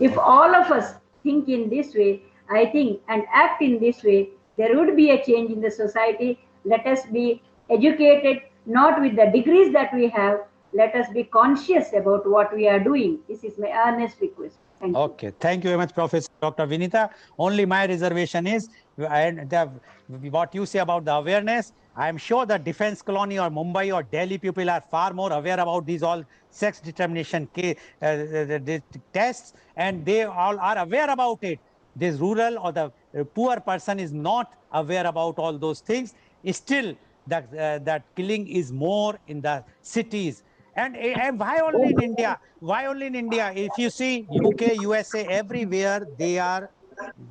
If all of us think in this way, I think, and act in this way, there would be a change in the society. Let us be educated, not with the degrees that we have. Let us be conscious about what we are doing. This is my earnest request. Thank you. Okay, thank you very much, Professor Dr. Vinita. Only my reservation is, what you say about the awareness. I am sure the defense colony or Mumbai or Delhi people are far more aware about these all sex determination tests, and they all are aware about it. This rural or the poor person is not aware about all those things. Still, that killing is more in the cities. And why only in India? Why only in India? If you see UK, USA, everywhere they are.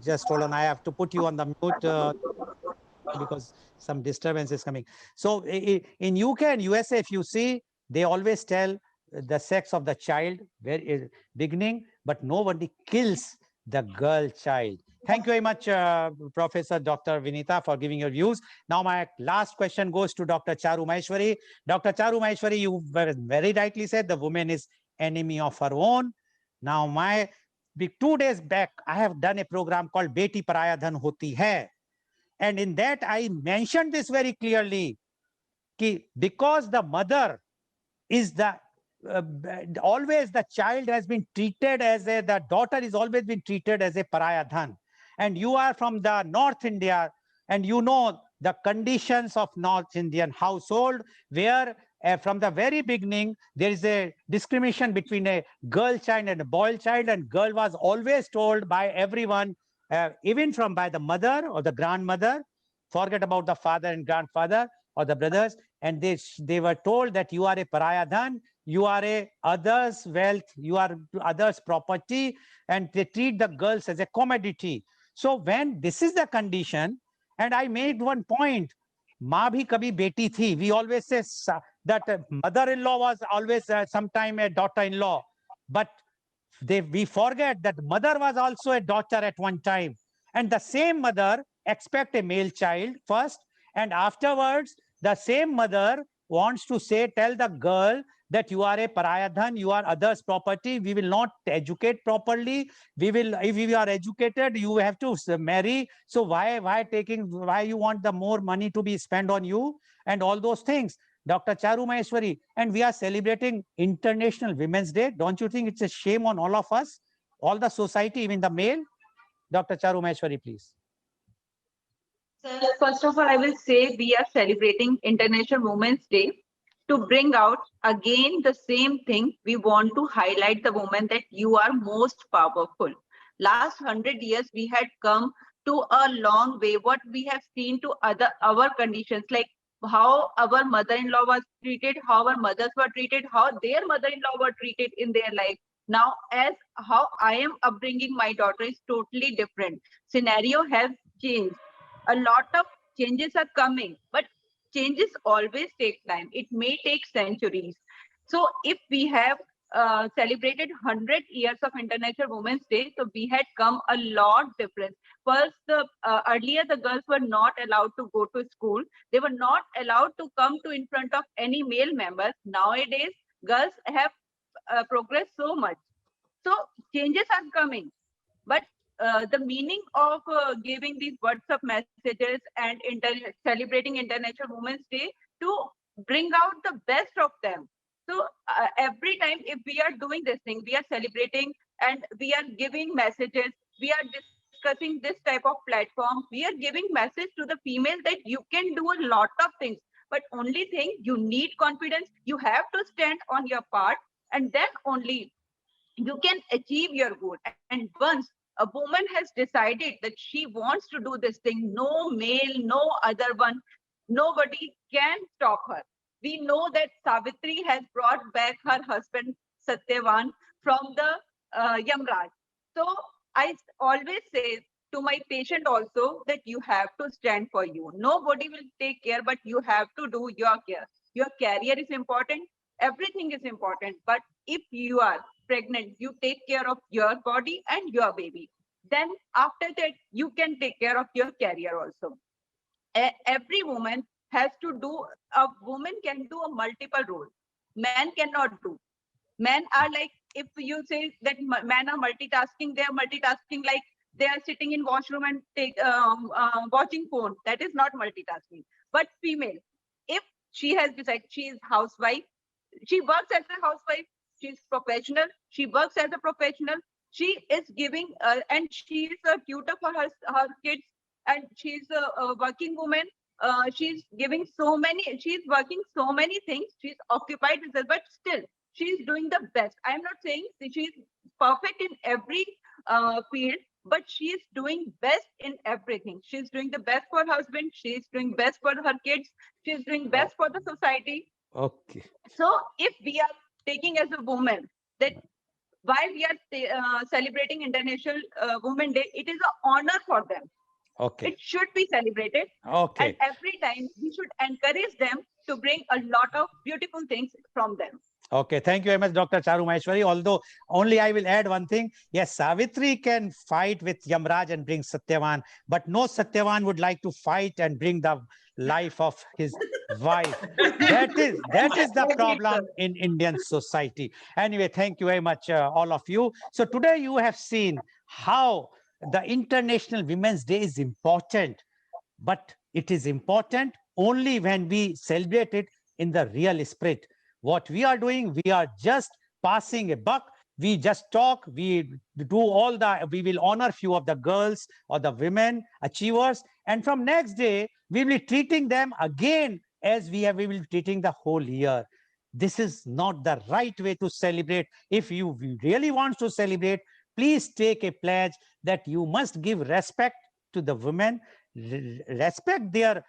Just hold on, I have to put you on the mute because some disturbance is coming. So in UK and USA, if you see, they always tell the sex of the child very beginning, but nobody kills the girl child. Thank you very much, Professor Dr. Vinita, for giving your views. Now, my last question goes to Dr. Charu Maheshwari. Dr. Charu Maheshwari, you very rightly said the woman is enemy of her own. Now, 2 days back, I have done a program called Beti Paraya Dhan Hoti Hai. And in that, I mentioned this very clearly, because the mother is always the child has been treated as the daughter is always been treated as a pariah dhan. And you are from the North India, and you know the conditions of North Indian household, where from the very beginning there is a discrimination between a girl child and a boy child, and girl was always told by everyone, even by the mother or the grandmother, forget about the father and grandfather or the brothers, and they were told that you are a pariah dhan, you are a others wealth, you are others property, and they treat the girls as a commodity. So when this is the condition, and I made one point, maa bhi kabhi beti thi, we always say that mother-in-law was always sometime a daughter-in-law, but we forget that mother was also a daughter at one time, and the same mother expect a male child first, and afterwards the same mother wants to tell the girl that you are a pariah dhan, you are others property, we will not educate properly, if we are educated you have to marry, so why you want the more money to be spent on you, and all those things. Dr. Charu Maheshwari, and we are celebrating International Women's Day. Don't you think it's a shame on all of us, all the society, even the male? Dr. Charu Maheshwari, please. Sir, first of all, I will say we are celebrating International Women's Day to bring out again the same thing. We want to highlight the woman that you are most powerful. Last 100 years, we had come to a long way. What we have seen to our conditions, like how our mother-in-law was treated, how our mothers were treated, how their mother-in-law were treated in their life. Now, as how I am upbringing my daughter is totally different. Scenario has changed. A lot of changes are coming, but changes always take time. It may take centuries. So if we have celebrated 100 years of International Women's Day, so we had come a lot different. First, earlier the girls were not allowed to go to school. They were not allowed to come to in front of any male members. Nowadays, girls have progressed so much. So changes are coming, but the meaning of giving these WhatsApp messages and celebrating International Women's Day to bring out the best of them. So every time if we are doing this thing, we are celebrating and we are giving messages, we are discussing this type of platform, we are giving message to the female that you can do a lot of things, but only thing you need confidence, you have to stand on your part, and then only you can achieve your goal. And once a woman has decided that she wants to do this thing, no male, no other one, nobody can stop her. We know that Savitri has brought back her husband Satyavan from the Yamraj. So I always say to my patient also that you have to stand for you. Nobody will take care, but you have to do your care. Your career is important. Everything is important. But if you are pregnant, you take care of your body and your baby. Then after that, you can take care of your career also. Every woman has to do, a woman can do a multiple role. Men cannot do. Men are like, if you say that men are multitasking, they are multitasking like they are sitting in washroom and watching phone. That is not multitasking. But female, if she has decided she is housewife, she works as a housewife, she is professional, she works as a professional, she is giving and she is a tutor for her kids, and she is a working woman. She's giving so many, she's working so many things, she's occupied with her, but still she's doing the best. I'm not saying she's perfect in every field, but she's doing best in everything. She's doing the best for her husband, she's doing best for her kids, she's doing best for the society. Okay. So if we are taking as a woman that while we are celebrating International Women Day, it is an honor for them. Okay. It should be celebrated. Okay. And every time we should encourage them to bring a lot of beautiful things from them. Okay, thank you very much, Dr. Charu Maheshwari. Although only I will add one thing. Yes, Savitri can fight with Yamraj and bring Satyavan, but no Satyavan would like to fight and bring the life of his wife. That is the Agree, sir. problem in Indian society. Anyway, thank you very much, all of you. So today you have seen how the International Women's Day is important, but it is important only when we celebrate it in the real spirit. What we are doing, we are just passing a buck. We just talk, we do all the, we will honor few of the girls or the women achievers. And from next day, we will be treating them again as we will be treating the whole year. This is not the right way to celebrate. If you really want to celebrate, please take a pledge that you must give respect to the women, respect their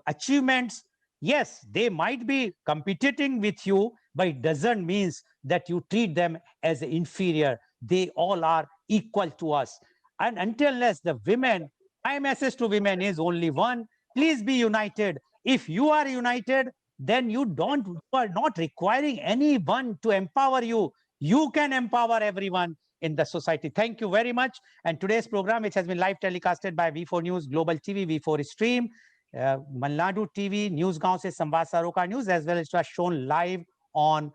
achievements. Yes, they might be competing with you, but it doesn't mean that you treat them as inferior. They all are equal to us. And until unless the women, my message to women is only one: please be united. If you are united, then you are not requiring anyone to empower you. You can empower everyone in the society. Thank you very much. And today's program, which has been live telecasted by V4 News, Global TV, V4 Stream, Malnadu TV, Newsgaon se Samvad Saroka News, as well as it was shown live on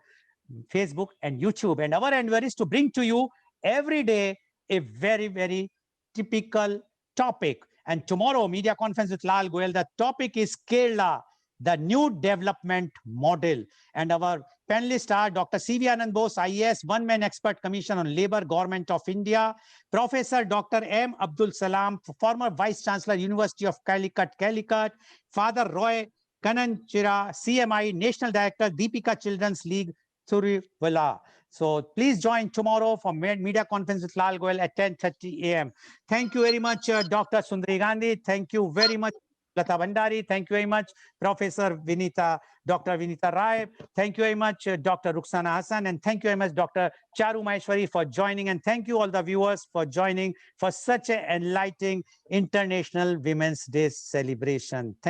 Facebook and YouTube. And our endeavor is to bring to you every day a very, very typical topic. And tomorrow, media conference with Lal Goel, the topic is Kerala, the new development model. And our panelists are Dr. C.V. Anand Bose, IAS, one-man expert commission on labor, Government of India, Professor Dr. M. Abdul Salam, former Vice Chancellor, University of Calicut, Father Roy Kananchira, CMI, National Director, Deepika Children's League, Suriwala. So please join tomorrow for media conference with Lal Goel at 10:30 a.m. Thank you very much, Dr. Sundari Gandhi. Thank you very much, Lata Bhandari. Thank you very much, Professor Vinita, Dr. Vinita Rai. Thank you very much, Dr. Ruxana Hassan. And thank you very much, Dr. Charu Maheshwari, for joining. And thank you all the viewers for joining for such an enlightening International Women's Day celebration. Thank